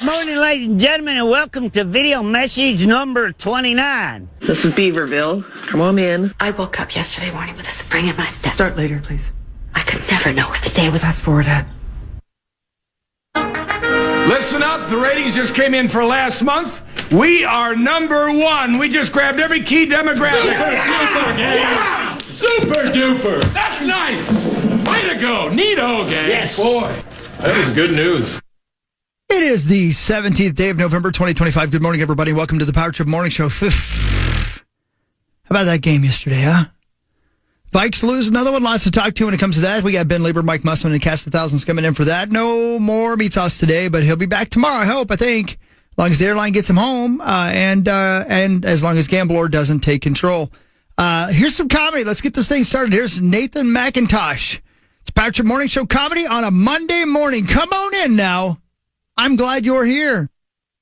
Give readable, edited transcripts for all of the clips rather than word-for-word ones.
Good morning, ladies and gentlemen, and welcome to video message number 29. This is Beaverville. Come on in. I woke up yesterday morning with a spring in my step. Start later, please. I could never know what the day was. Fast forward it. Listen up, the ratings just came in for last month. We are #1. We just grabbed every key demographic. Super duper, gang. Super duper. That's nice. Way to go. Neato, gang. Yes. Boy, that is good news. It is the 17th day of November, 2025. Good morning, everybody. Welcome to the Power Trip Morning Show. How about that game yesterday, huh? Vikes lose another one. Lots to talk to when it comes to that. We got Ben Leber Mike Grimm and Cast of Thousands coming in for that. No more meets us today, but he'll be back tomorrow, I think. As long as the airline gets him home, and as long as Gambler doesn't take control. Here's some comedy. Let's get this thing started. Here's Nathan McIntosh. It's Power Trip Morning Show comedy on a Monday morning. Come on in now. I'm glad you're here.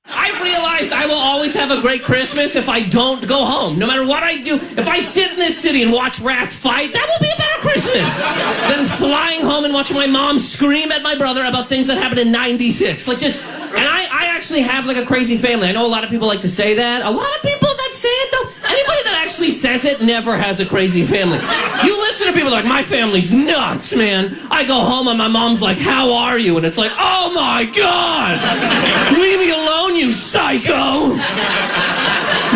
I've realized I will always have a great Christmas if I don't go home. No matter what I do, if I sit in this city and watch rats fight, that will be a better Christmas than flying home and watching my mom scream at my brother about things that happened in '96. And I actually have like a crazy family. I know a lot of people like to say that. A lot of people that say it, though, anybody that actually says it never has a crazy family. You listen to people like, my family's nuts, man. I go home and my mom's like, how are you? And it's like, oh my God, leave me alone, you psycho.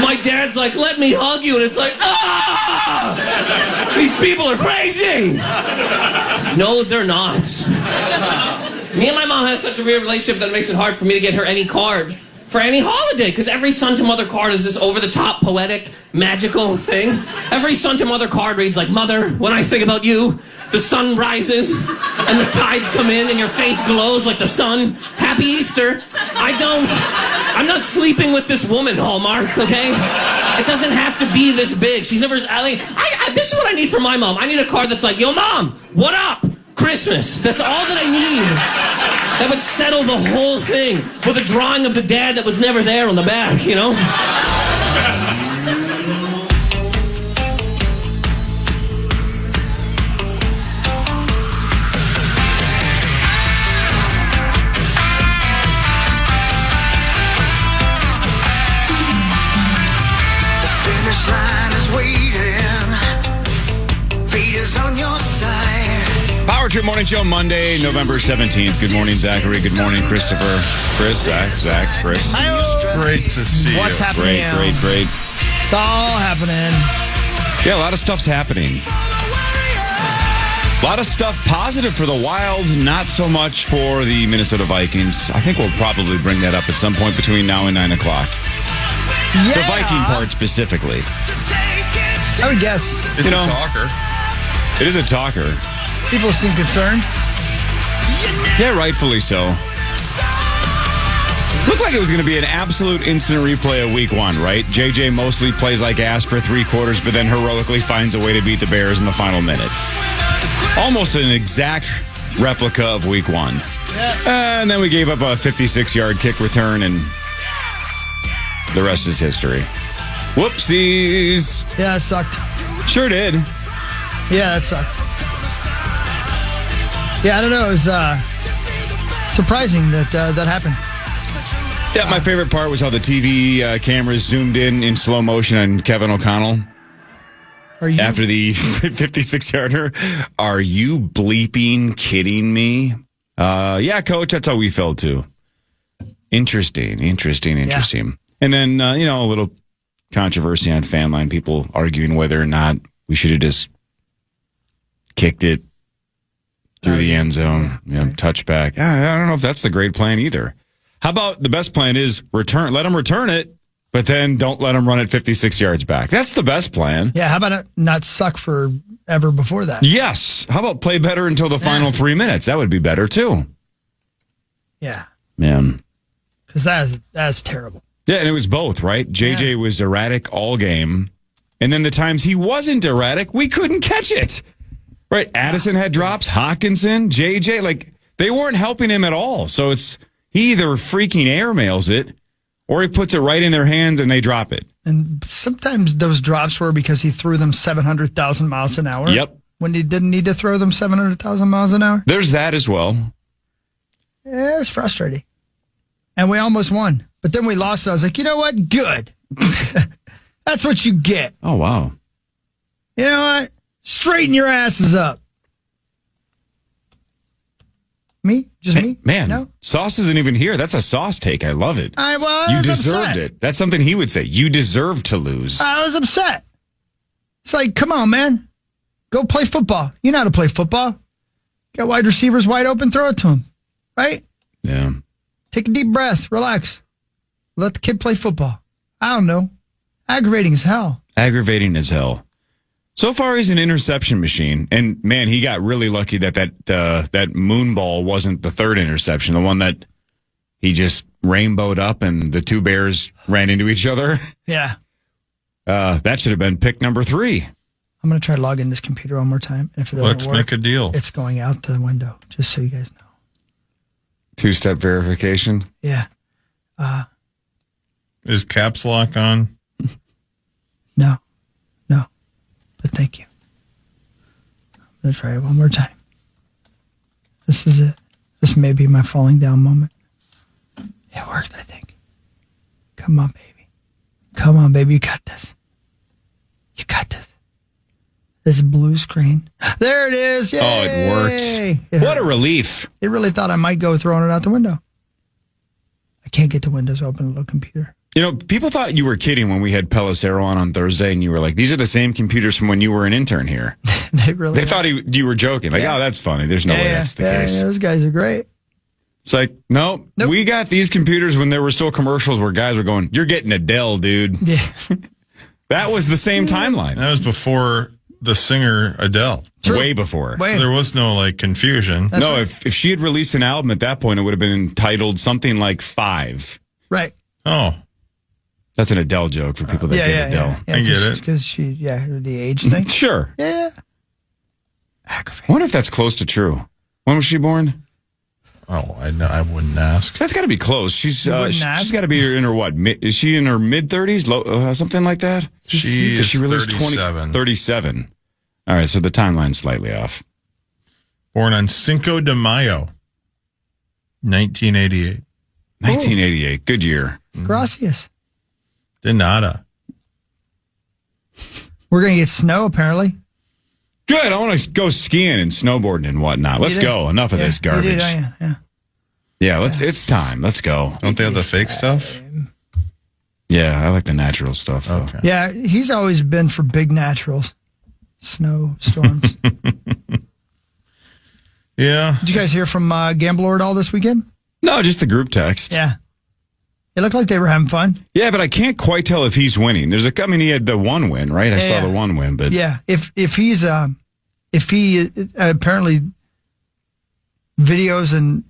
My dad's like, let me hug you. And it's like, ah, these people are crazy. No, they're not. Me and my mom have such a weird relationship that it makes it hard for me to get her any card for any holiday, because every son to mother card is this over-the-top, poetic, magical thing. Every son to mother card reads like, Mother, when I think about you, the sun rises and the tides come in and your face glows like the sun. Happy Easter. I'm not sleeping with this woman, Hallmark, okay? It doesn't have to be this big. She's never, this is what I need from my mom. I need a card that's like, yo, Mom, what up? Christmas. That's all that I need. That would settle the whole thing with a drawing of the dad that was never there on the back, you know? The finish line is waiting. Fate is on your side. Power Trip Morning Show, Monday, November 17th. Good morning, Zachary. Good morning, Christopher. Chris, Zach, Chris. Hi-yo. Great to see you. What's happening? Great. It's all happening. Yeah, a lot of stuff's happening. A lot of stuff positive for the Wild, not so much for the Minnesota Vikings. I think we'll probably bring that up at some point between now and 9 o'clock. Yeah. The Viking part specifically. I would guess. It's a talker. It is a talker. People seem concerned. Yeah, rightfully so. Looked like it was going to be an absolute instant replay of week 1, right? JJ mostly plays like ass for 3 quarters, but then heroically finds a way to beat the Bears in the final minute. Almost an exact replica of week 1. Yeah. And then we gave up a 56-yard kick return, and the rest is history. Whoopsies. Yeah, it sucked. Sure did. Yeah, that sucked. Yeah, I don't know. It was surprising that that happened. Yeah, my favorite part was how the TV cameras zoomed in slow motion on Kevin O'Connell. After the 56-yarder. Are you bleeping kidding me? Yeah, Coach, that's how we felt too. Interesting. Yeah. And then, a little controversy on fan line. People arguing whether or not we should have just kicked it through the end zone, touchback. I don't know if that's the great plan either. How about the best plan is let them return it, but then don't let them run it 56 yards back. That's the best plan. Yeah, how about it not suck forever before that? Yes. How about play better until the final 3 minutes? That would be better too. Yeah. Man. Because that's terrible. Yeah, and it was both, right? JJ was erratic all game, and then the times he wasn't erratic, we couldn't catch it. Right, Addison had drops, Hawkinson, JJ, they weren't helping him at all. So he either freaking airmails it, or he puts it right in their hands and they drop it. And sometimes those drops were because he threw them 700,000 miles an hour. Yep. When he didn't need to throw them 700,000 miles an hour. There's that as well. Yeah, it's frustrating. and we almost won. But then we lost. I was like, you know what? Good. That's what you get. Oh, wow. You know what? Straighten your asses up. Me? Just me? Man, No? Sauce isn't even here. That's a Sauce take. I love it. I You was deserved upset. it. That's something he would say. You deserve to lose. I was upset. It's like, come on, man. Go play football. You know how to play football. Got wide receivers wide open, throw it to him. Right? Yeah. Take a deep breath. Relax. Let the kid play football. I don't know. Aggravating as hell. Aggravating as hell. So far, he's an interception machine. And, man, he got really lucky that moon ball wasn't the third interception, the one that he just rainbowed up and the two Bears ran into each other. Yeah. That should have been pick number 3. I'm going to try to log in this computer one more time. And if it doesn't Let's work, make a deal. it's going out the window, just so you guys know. 2-step verification. Yeah. Is caps lock on? No. But thank you. I'm going to try it one more time. This is it. This may be my falling down moment. It worked, I think. Come on, baby. Come on, baby. You got this. You got this. This blue screen. There it is. Yay! Oh, it worked. What a relief. It really thought I might go throwing it out the window. I can't get the windows open on a little computer. You know, people thought you were kidding when we had Pellicero on Thursday, and you were like, these are the same computers from when you were an intern here. They thought you were joking. Like, oh, that's funny. There's no way that's the case. Yeah, those guys are great. It's like, nope. We got these computers when there were still commercials where guys were going, you're getting a Dell, dude. Yeah. That was the same timeline. That was before the singer Adele. True. Way before. Way. So there was no confusion. That's no, right. if she had released an album at that point, it would have been entitled something like 5. Right. Oh, That's an Adele joke for people that get Adele. I get it. Because the age thing. Sure. Yeah. I wonder if that's close to true. When was she born? Oh, I wouldn't ask. That's got to be close. She's wouldn't ask? she's got to be in her what? Is she in her mid 30s? Something like that. She is released 37. 37. All right, so the timeline's slightly off. Born on Cinco de Mayo, 1988. 1988. Good year. Gracias. De nada. We're going to get snow, apparently. Good. I want to go skiing and snowboarding and whatnot. Let's go. Enough of this garbage. You did, yeah. Yeah, it's time. Let's go. Don't they have the fake stuff? Yeah, I like the natural stuff, though. Okay. Yeah, he's always been for big naturals. Snow, storms. Yeah. Did you guys hear from Gambler at all this weekend? No, just the group text. Yeah. It looked like they were having fun. Yeah, but I can't quite tell if he's winning. He had the one win, right? I saw the one win, but yeah, if he apparently videos and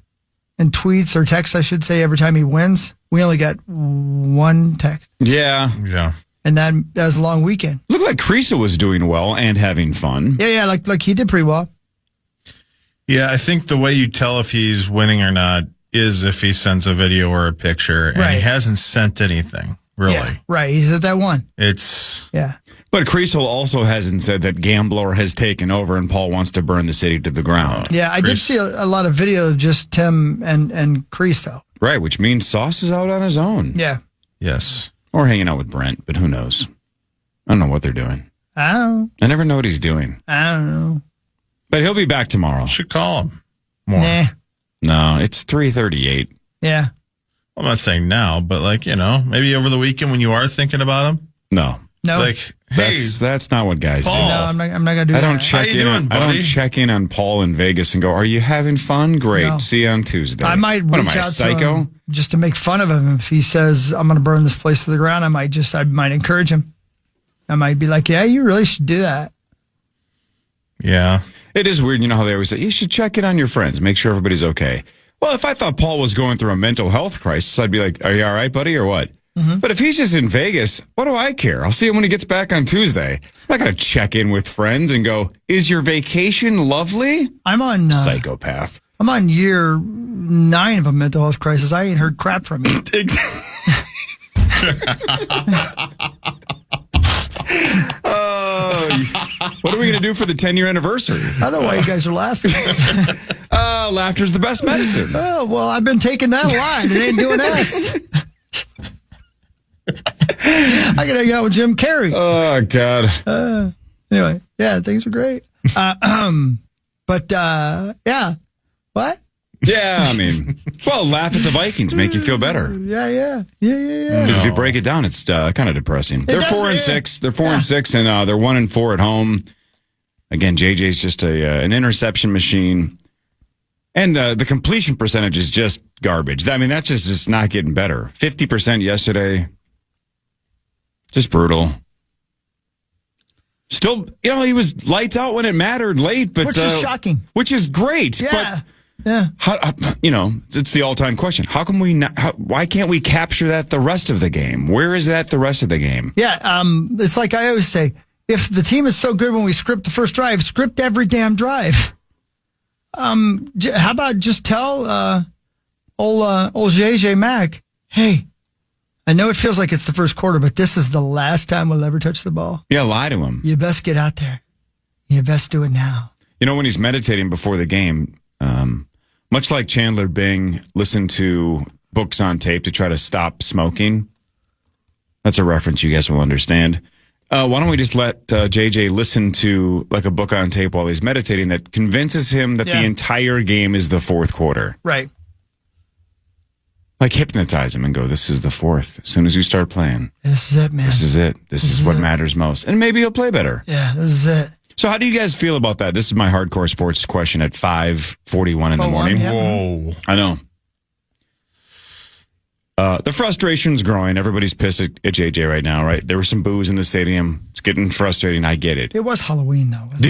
tweets or texts, I should say, every time he wins, we only got one text, yeah. and that was a long weekend. Looked like Creasel was doing well and having fun. Yeah, like he did pretty well. Yeah, I think the way you tell if he's winning or not is if he sends a video or a picture, and he hasn't sent anything, really. Yeah, right, he's at that one. Yeah. But Creasel also hasn't said that Gambler has taken over and Paul wants to burn the city to the ground. Yeah, I did see a lot of video of just Tim and Crease, though. Right, which means Sauce is out on his own. Yeah. Yes. Or hanging out with Brent, but who knows? I don't know what they're doing. I never know what he's doing. don't know. But he'll be back tomorrow. Should call him more. Nah. No, it's 3:38. Yeah. I'm not saying now, but maybe over the weekend when you are thinking about him. No. Hey, That's not what guys Paul. do. no, I'm not gonna do that. I don't check in on Paul in Vegas and go, "Are you having fun? Great. No. See you on Tuesday." I might What am reach I, a out psycho? to him just to make fun of him. If he says, I'm going to burn this place to the ground, I might encourage him. I might be like, yeah, you really should do that. Yeah. It is weird. You know how they always say, you should check in on your friends, make sure everybody's okay. Well, if I thought Paul was going through a mental health crisis, I'd be like, are you all right, buddy, or what? Mm-hmm. But if he's just in Vegas, what do I care? I'll see him when he gets back on Tuesday. I'm not going to check in with friends and go, is your vacation lovely? I'm on psychopath. I'm on year 9 of a mental health crisis. I ain't heard crap from you. What are we going to do for the 10-year anniversary? I don't know why you guys are laughing. Laughter's the best medicine. Oh, well, I've been taking that a lot. It ain't doing this. I gotta hang out with Jim Carrey. Oh, God. Anyway, yeah, things are great. But yeah. What? Yeah, I mean, well, laugh at the Vikings, make you feel better. Yeah. Because if you break it down, it's kind of depressing. They're 4-6. They're 4-6, and they're 1-4 at home. Again, JJ's just an interception machine, and the completion percentage is just garbage. I mean, that's just not getting better. 50% yesterday, just brutal. Still, he was lights out when it mattered late, but which is shocking. Which is great. Yeah. But how, it's the all-time question. How come we not? Why can't we capture that the rest of the game? Where is that the rest of the game? Yeah, it's like I always say, if the team is so good when we script the first drive, script every damn drive. How about just tell old JJ Mack, hey, I know it feels like it's the first quarter, but this is the last time we'll ever touch the ball. Yeah, lie to him. You best get out there. You best do it now. When he's meditating before the game, much like Chandler Bing listened to books on tape to try to stop smoking. That's a reference you guys will understand. Why don't we just let JJ listen to like a book on tape while he's meditating that convinces him that the entire game is the fourth quarter. Right. Like hypnotize him and go, this is the fourth. As soon as you start playing. This is it, man. This is it. This is what matters most. And maybe he'll play better. Yeah, this is it. So how do you guys feel about that? This is my hardcore sports question at 5:41 in the morning. Yeah. Whoa. I know. The frustration's growing. Everybody's pissed at JJ right now, right? There was some boos in the stadium. It's getting frustrating. I get it. It was Halloween, though. Do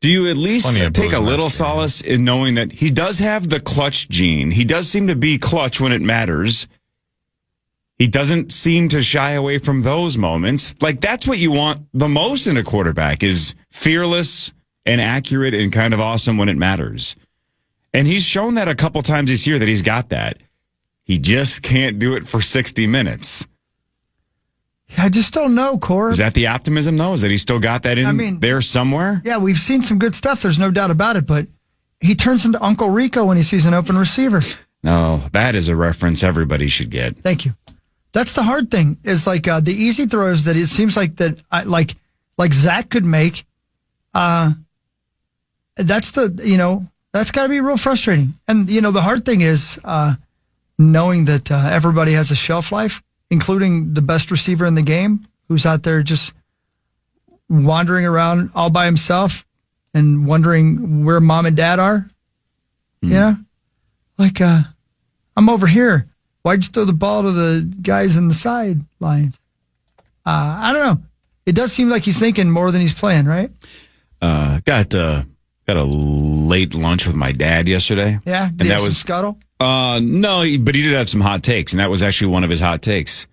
you at least Plenty of take booze a in that little stadium. solace in knowing that he does have the clutch gene? He does seem to be clutch when it matters. He doesn't seem to shy away from those moments. Like, that's what you want the most in a quarterback, is fearless and accurate and kind of awesome when it matters. And he's shown that a couple times this year that he's got that. He just can't do it for 60 minutes. I just don't know, Cor. Is that the optimism, though? Is that he still got that in there somewhere? Yeah, we've seen some good stuff. There's no doubt about it. But he turns into Uncle Rico when he sees an open receiver. No, that is a reference everybody should get. Thank you. That's the hard thing, is like the easy throws that it seems like that like Zach could make. That's that's got to be real frustrating. And, the hard thing is knowing that everybody has a shelf life, including the best receiver in the game, who's out there just wandering around all by himself and wondering where mom and dad are. Like, I'm over here. Why'd you throw the ball to the guys in the sidelines? I don't know. It does seem like he's thinking more than he's playing, right? Got a late lunch with my dad yesterday. Yeah, and that was scuttle. No, but he did have some hot takes, and that was actually one of his hot takes.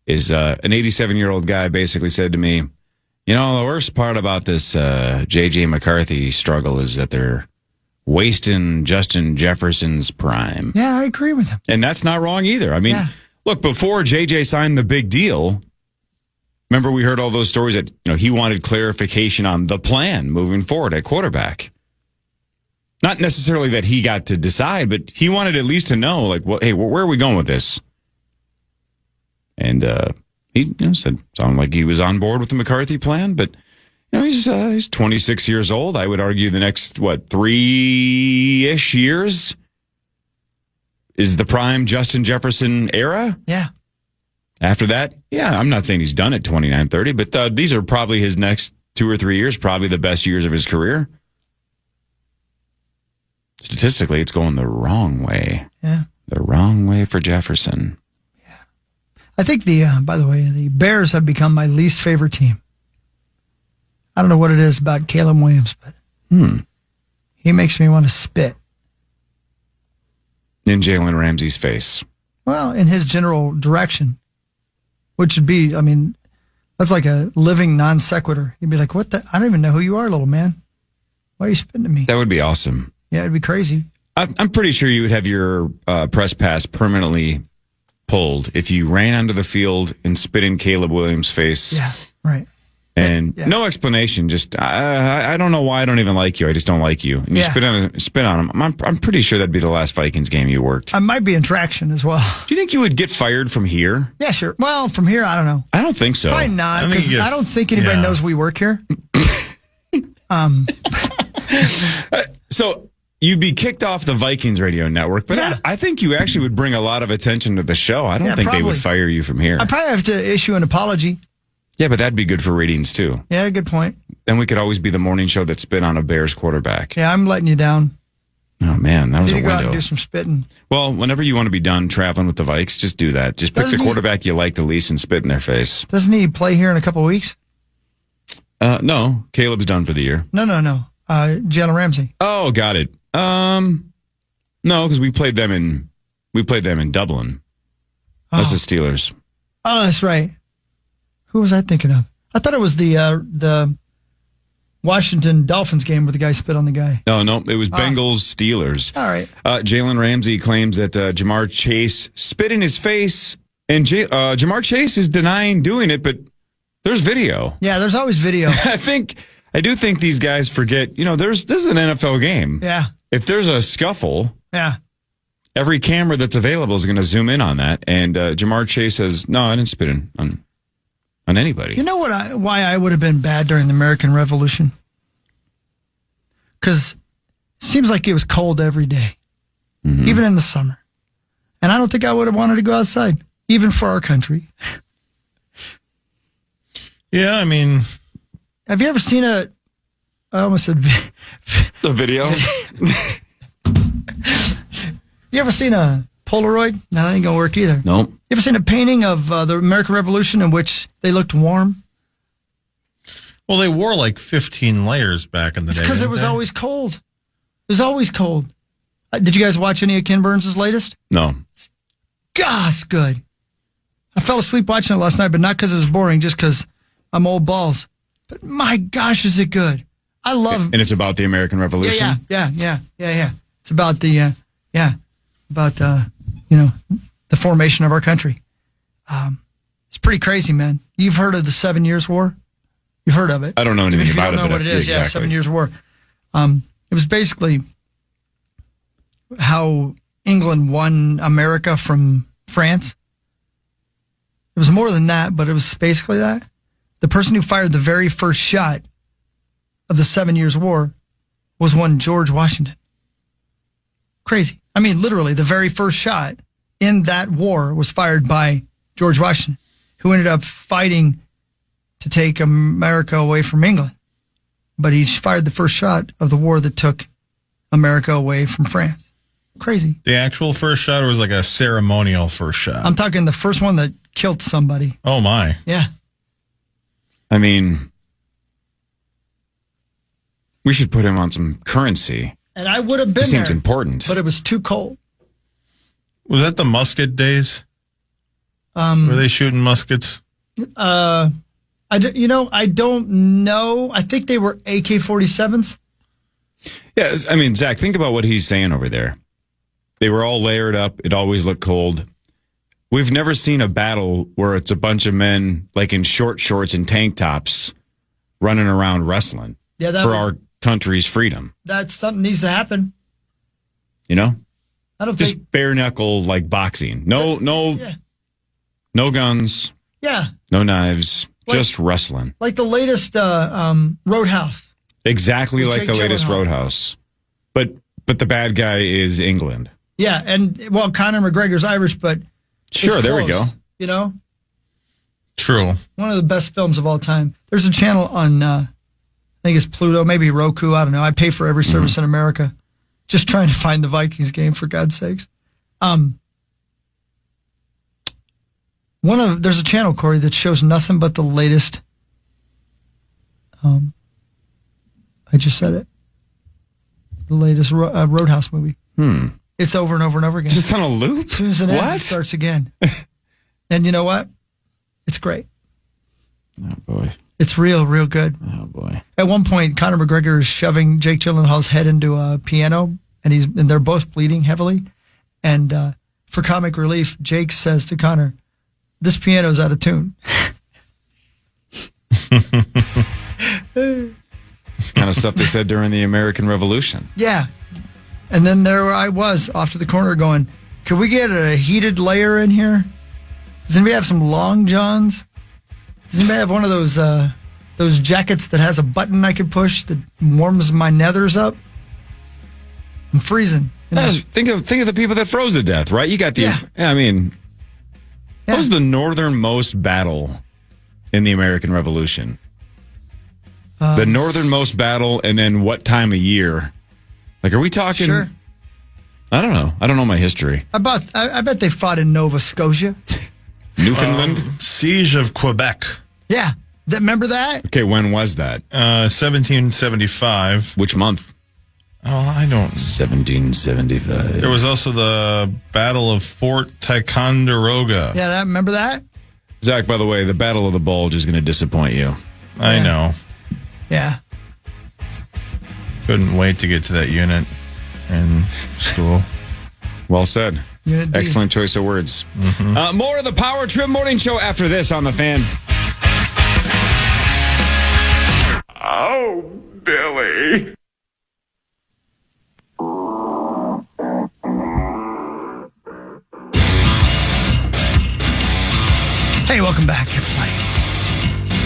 Is an 87-year-old guy basically said to me, the worst part about this J.J. McCarthy struggle is that they're wasting Justin Jefferson's prime. Yeah, I agree with him. And that's not wrong either. I mean, look, before J.J. signed the big deal, remember we heard all those stories that he wanted clarification on the plan moving forward at quarterback. Not necessarily that he got to decide, but he wanted at least to know, like, hey, where are we going with this? And he said, sounded like he was on board with the McCarthy plan, but he's 26 years old. I would argue the next 3-ish years is the prime Justin Jefferson era. Yeah. After that, I'm not saying he's done at 29, 30, but these are probably his next 2 or 3 years, probably the best years of his career. Statistically, it's going the wrong way. Yeah. The wrong way for Jefferson. Yeah. I think by the way, the Bears have become my least favorite team. I don't know what it is about Caleb Williams, but he makes me want to spit. In Jalen Ramsey's face. Well, in his general direction, which would be, that's like a living non sequitur. You'd be like, what the? I don't even know who you are, little man. Why are you spitting at me? That would be awesome. Yeah, it'd be crazy. I'm pretty sure you would have your press pass permanently pulled if you ran onto the field and spit in Caleb Williams' face. Yeah, right. And no explanation. Just I don't know why I don't even like you. I just don't like you. And you spit on him. I'm pretty sure that'd be the last Vikings game you worked. I might be in traction as well. Do you think you would get fired from here? Yeah, sure. Well, from here, I don't know. I don't think so. Probably not, because I don't think anybody knows we work here. So you'd be kicked off the Vikings radio network, but I think you actually would bring a lot of attention to the show. I don't think they would fire you from here. I'd probably have to issue an apology. Yeah, but that'd be good for ratings, too. Yeah, good point. Then we could always be the morning show that spit on a Bears quarterback. Yeah, I'm letting you down. Oh, man, that was a window. You go out and do some spitting. Well, whenever you want to be done traveling with the Vikes, just do that. Just pick the quarterback you like the least and spit in their face. Doesn't he play here in a couple of weeks? No, Caleb's done for the year. No. Jalen Ramsey. Oh, got it. No, because we played them in Dublin. That's the Steelers. Oh, that's right. Who was I thinking of? I thought it was the Washington Dolphins game where the guy spit on the guy. No, it was Bengals Steelers. All right. Jalen Ramsey claims that Jamar Chase spit in his face, and Jamar Chase is denying doing it, but there's video. Yeah, there's always video. I do think these guys forget, this is an NFL game. Yeah. If there's a scuffle, every camera that's available is going to zoom in on that. And Jamar Chase says, no, I didn't spit on anybody. You know why I would have been bad during the American Revolution? Because it seems like it was cold every day, even in the summer. And I don't think I would have wanted to go outside, even for our country. Yeah, I mean... Have you ever seen I almost said... The video? You ever seen a Polaroid? No, that ain't going to work either. Nope. You ever seen a painting of the American Revolution in which they looked warm? Well, they wore like 15 layers back in the day. Because it was always cold. It was always cold. Did you guys watch any of Ken Burns' latest? No. Gosh, good. I fell asleep watching it last night, but not because it was boring, just because I'm old balls. But my gosh, is it good. I love... And it's about the American Revolution? Yeah. It's about the, the formation of our country. It's pretty crazy, man. You've heard of the 7 Years' War? You've heard of it. I don't know anything about it. If you don't know what it is, exactly. 7 Years' War. It was basically how England won America from France. It was more than that, but it was basically that. The person who fired the very first shot of the 7 Years' War was one George Washington. Crazy. I mean, literally, the very first shot in that war was fired by George Washington, who ended up fighting to take America away from England. But he fired the first shot of the war that took America away from France. Crazy. The actual first shot was like a ceremonial first shot. I'm talking the first one that killed somebody. Oh, my. Yeah. I mean, we should put him on some currency. And I would have been there. Seems important. But it was too cold. Was that the musket days? Were they shooting muskets? I don't know. I think they were AK-47s. Yeah, I mean, Zach, think about what he's saying over there. They were all layered up. It always looked cold. We've never seen a battle where it's a bunch of men like in short shorts and tank tops running around wrestling for our country's freedom. That's something needs to happen. I don't just think bare knuckle like boxing. No guns. Yeah. No knives. Just wrestling. Like the latest Roadhouse. Exactly like the latest Roadhouse. But the bad guy is England. Yeah, and Conor McGregor's Irish, but sure, there we go. True. One of the best films of all time. There's a channel on, I think it's Pluto, maybe Roku, I don't know. I pay for every service in America. Just trying to find the Vikings game, for God's sakes. There's a channel, Corey, that shows nothing but the latest. I just said it. The latest Roadhouse movie. It's over and over and over again. Just on a loop? As soon as it ends, it starts again. And you know what? It's great. Oh, boy. It's real good. Oh, boy. At one point, Conor McGregor is shoving Jake Gyllenhaal's head into a piano, and they're both bleeding heavily. And for comic relief, Jake says to Conor, "This piano's out of tune." It's kind of stuff they said during the American Revolution. Yeah. And then there I was off to the corner going, could we get a heated layer in here? Does anybody have some long johns? Does anybody have one of those jackets that has a button I can push that warms my nethers up? I'm freezing. Think of the people that froze to death, right? You got the. I mean, what was the northernmost battle in the American Revolution? The northernmost battle, and then what time of year? Like, are we talking? Sure. I don't know. I don't know my history. I bet they fought in Nova Scotia. Newfoundland? Siege of Quebec. Yeah. Remember that? Okay, when was that? 1775. Which month? Oh, I don't. 1775. There was also the Battle of Fort Ticonderoga. Yeah, remember that? Zach, by the way, the Battle of the Bulge is going to disappoint you. I know. Yeah. Couldn't wait to get to that unit in school. Well said. Unit D. Excellent choice of words. More of the Power Trip Morning Show after this on The Fan. Oh, Billy. Hey, welcome back, everybody.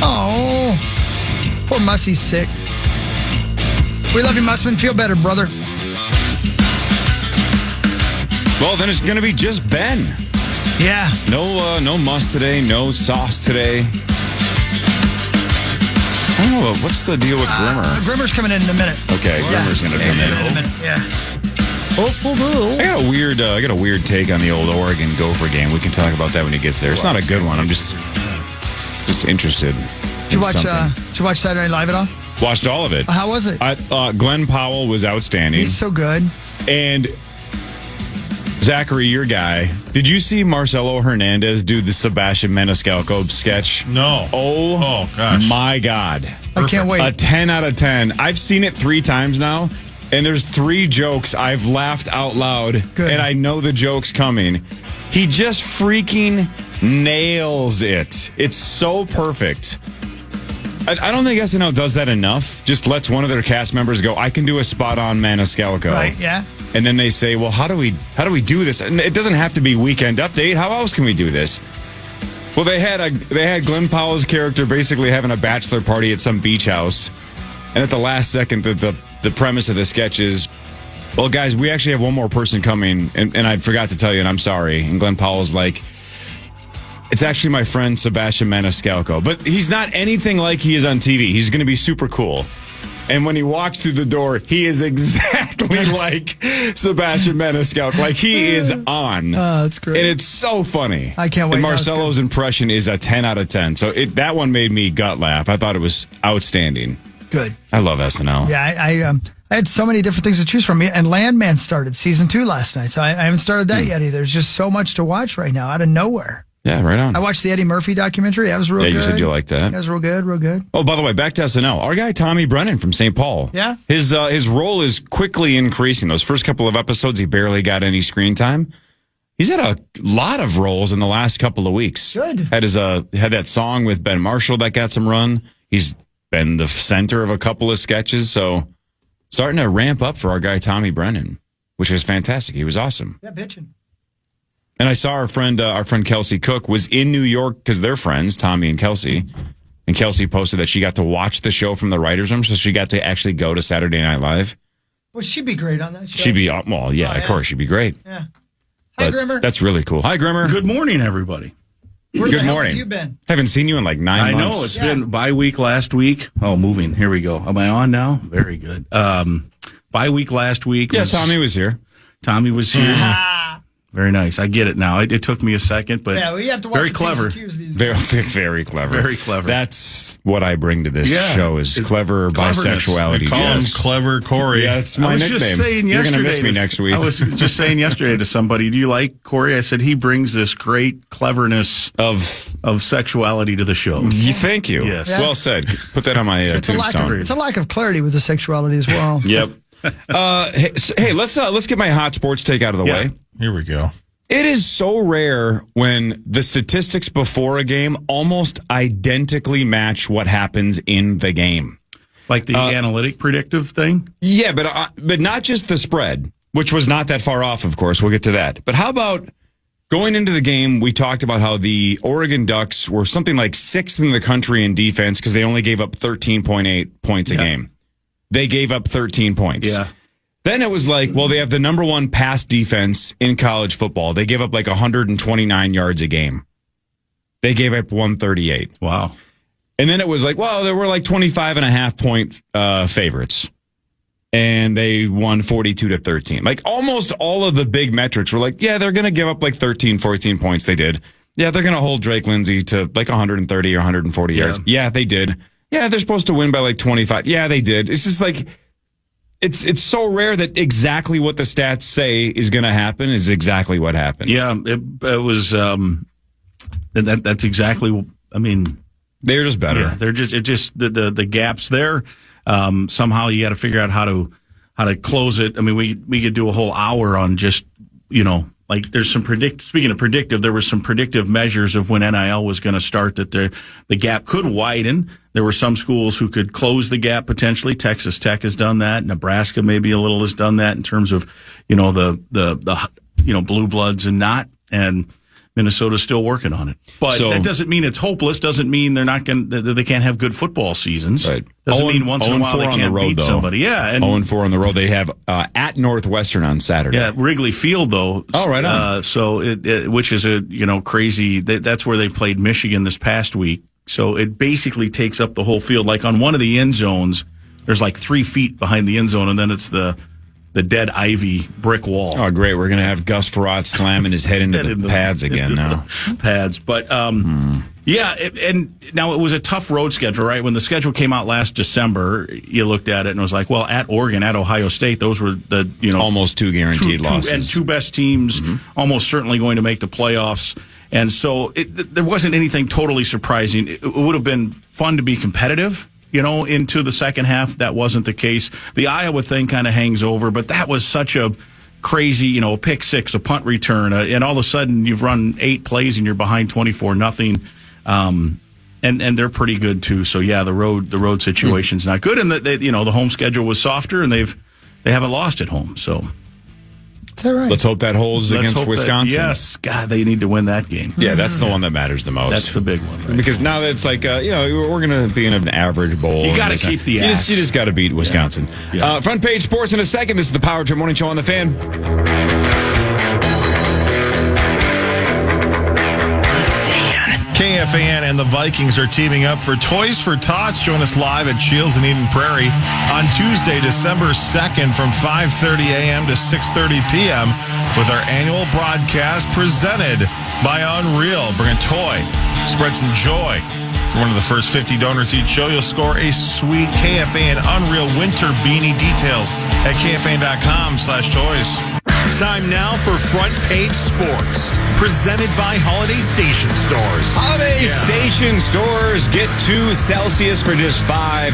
Oh, poor Mussie's sick. We love you, Mussman. Feel better, brother. Well, then it's going to be just Ben. Yeah. No muss today. No sauce today. I don't know. What's the deal with Grimmer? Grimmer's coming in a minute. Okay, Grimmer's going to come in. a minute. Yeah. I got a weird take on the old Oregon Gopher game. We can talk about that when he gets there. It's not a good one. I'm just interested. Did you watch Saturday Night Live at all? Watched all of it. How was it? Glenn Powell was outstanding. He's so good. And Zachary, your guy, did you see Marcelo Hernandez do the Sebastian Maniscalco sketch? No. Oh gosh. My God. I can't wait. A 10 out of 10. I've seen it 3 times now, and there's 3 jokes I've laughed out loud, and I know the joke's coming. He just freaking nails it. It's so perfect. I don't think SNL does that enough. Just lets one of their cast members go, I can do a spot-on Maniscalco. Right, yeah. And then they say, well, how do we do this? And it doesn't have to be Weekend Update. How else can we do this? Well, they had Glenn Powell's character basically having a bachelor party at some beach house. And at the last second, the premise of the sketch is, well, guys, we actually have one more person coming. And I forgot to tell you, and I'm sorry. And Glenn Powell's like, it's actually my friend Sebastian Maniscalco. But he's not anything like he is on TV. He's going to be super cool. And when he walks through the door, he is exactly like Sebastian Maniscalco. Like, he is on. That's great. And it's so funny. I can't wait. And Marcelo's impression is a 10 out of 10. So that one made me gut laugh. I thought it was outstanding. Good. I love SNL. Yeah, I had so many different things to choose from. And Landman started season 2 last night, so I haven't started that yet either. There's just so much to watch right now out of nowhere. Yeah, right on. I watched the Eddie Murphy documentary. That was real good. Yeah, you said you liked that. That was real good, real good. Oh, by the way, back to SNL. Our guy Tommy Brennan from St. Paul. Yeah. His role is quickly increasing. Those first couple of episodes, he barely got any screen time. He's had a lot of roles in the last couple of weeks. Good. Had that song with Ben Marshall that got some run. He's been the center of a couple of sketches, so starting to ramp up for our guy Tommy Brennan, which was fantastic. He was awesome. Yeah, bitching. And I saw our friend Kelsey Cook was in New York because they're friends, Tommy and Kelsey. And Kelsey posted that she got to watch the show from the writer's room, so she got to actually go to Saturday Night Live. Well, she'd be great on that show. She'd be, of course, she'd be great. Yeah. Hi, Grimmer. That's really cool. Hi, Grimmer. Good morning, everybody. Where Good the hell morning. have you been? Haven't seen you in like 9 months. I know. It's been bye-week last week. Oh, moving. Here we go. Am I on now? Very good. Bye-week last week. Yeah, Tommy was here. Tommy was here. Very nice. I get it now. It took me a second, but yeah, we have to watch very the clever. Q's these Very, days. very clever. Very clever. That's what I bring to this show is clever cleverness. bisexuality. Call him Clever Corey. Yeah, that's my I was nickname. just saying You're yesterday. going to miss me next week. I was just saying yesterday to somebody, do you like Corey? I said he brings this great cleverness of sexuality to the show. Thank you. Yes. Yeah. Well said. Put that on my tombstone. It's a lack of clarity with the sexuality as well. Yep. Hey, let's get my hot sports take out of the way. Here we go. It is so rare when the statistics before a game almost identically match what happens in the game. Like the analytic predictive thing? Yeah, but not just the spread, which was not that far off, of course. We'll get to that. But how about going into the game, we talked about how the Oregon Ducks were something like 6th in the country in defense because they only gave up 13.8 points a game. They gave up 13 points. Yeah. Then it was like, well, they have the number one pass defense in college football. They give up like 129 yards a game. They gave up 138. Wow. And then it was like, well, there were like 25.5 point favorites. And they won 42-13. Like almost all of the big metrics were like, yeah, they're going to give up like 13, 14 points. They did. Yeah, they're going to hold Drake Lindsay to like 130 or 140 yards. Yeah, they did. Yeah, they're supposed to win by like 25. Yeah, they did. It's just like, it's so rare that exactly what the stats say is going to happen is exactly what happened. Yeah, it was, that's exactly, I mean. They're just better. Yeah, they're just the gaps there. Somehow you got to figure out how to close it. I mean, we could do a whole hour on just, like there's some speaking of predictive, there were some predictive measures of when NIL was going to start that the gap could widen. There were some schools who could close the gap potentially. Texas Tech has done that. Nebraska maybe a little has done that in terms of, the blue bloods and not. And Minnesota's still working on it. But that doesn't mean it's hopeless. Doesn't mean they're not going they can't have good football seasons. Right. Doesn't mean once in a while they can't beat somebody. Yeah. And 0-4 on the road. They have at Northwestern on Saturday. Yeah, Wrigley Field though. Oh, right on. So which is a crazy. That's where they played Michigan this past week. So it basically takes up the whole field. Like on one of the end zones, there's like 3 feet behind the end zone, and then it's the dead ivy brick wall. Oh, great. We're going to have Gus Farad slamming his head into the pads again now. Pads. But, yeah, and now it was a tough road schedule, right? When the schedule came out last December, you looked at it and it was like, well, at Oregon, at Ohio State, those were the, almost two guaranteed losses. And two best teams almost certainly going to make the playoffs. And so there wasn't anything totally surprising. It would have been fun to be competitive. Into the second half, that wasn't the case. The Iowa thing kind of hangs over, but that was such a crazy, a pick six, a punt return, and all of a sudden you've run 8 plays and you're behind 24-0. And they're pretty good too. So yeah, the road situation's not good, and the home schedule was softer, and they haven't lost at home. So. Is that right? Let's hope that holds against Wisconsin. Yes, God, they need to win that game. Yeah, that's the one that matters the most. That's the big one, right? Because now that it's like, we're going to be in an average bowl. You got to keep the axe. You just got to beat Wisconsin. Yeah. Front page sports in a second. This is the Power Trip Morning Show on the Fan. KFAN and the Vikings are teaming up for Toys for Tots. Join us live at Shields in Eden Prairie on Tuesday, December 2nd from 5:30 a.m. to 6:30 p.m. with our annual broadcast presented by Unreal. Bring a toy, spread some joy. For one of the first 50 donors each show, you'll score a sweet KFAN Unreal Winter Beanie. Details at KFAN.com/toys. Time now for Front Page Sports, presented by Holiday Station Stores. Holiday Station Stores, get 2 Celsius for just $5.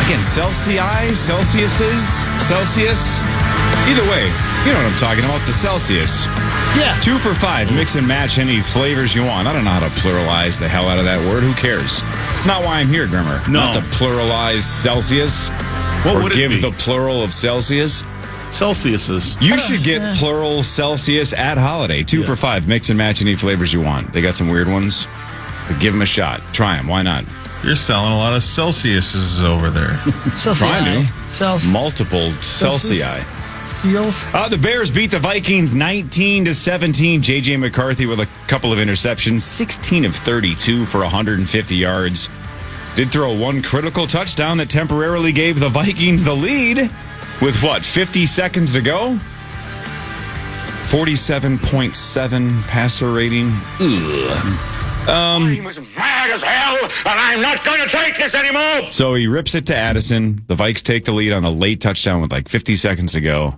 Again, Celsius. Either way, you know what I'm talking about, the Celsius. Yeah. 2 for $5. Mix and match any flavors you want. I don't know how to pluralize the hell out of that word. Who cares? It's not why I'm here, Grimmer. No. Not to pluralize Celsius. What or would it give be? the plural of Celsius. Celsiuses. You should get plural Celsius at Holiday. 2 for $5. Mix and match any flavors you want. They got some weird ones. But give them a shot. Try them. Why not? You're selling a lot of Celsiuses over there. Trying to. Multiple Celsius. The Bears beat the Vikings 19-17. J.J. McCarthy with a couple of interceptions. 16 of 32 for 150 yards. Did throw one critical touchdown that temporarily gave the Vikings the lead. With 50 seconds to go? 47.7 passer rating. I'm as mad as hell, and I'm not going to take this anymore. So he rips it to Addison. The Vikes take the lead on a late touchdown with 50 seconds to go.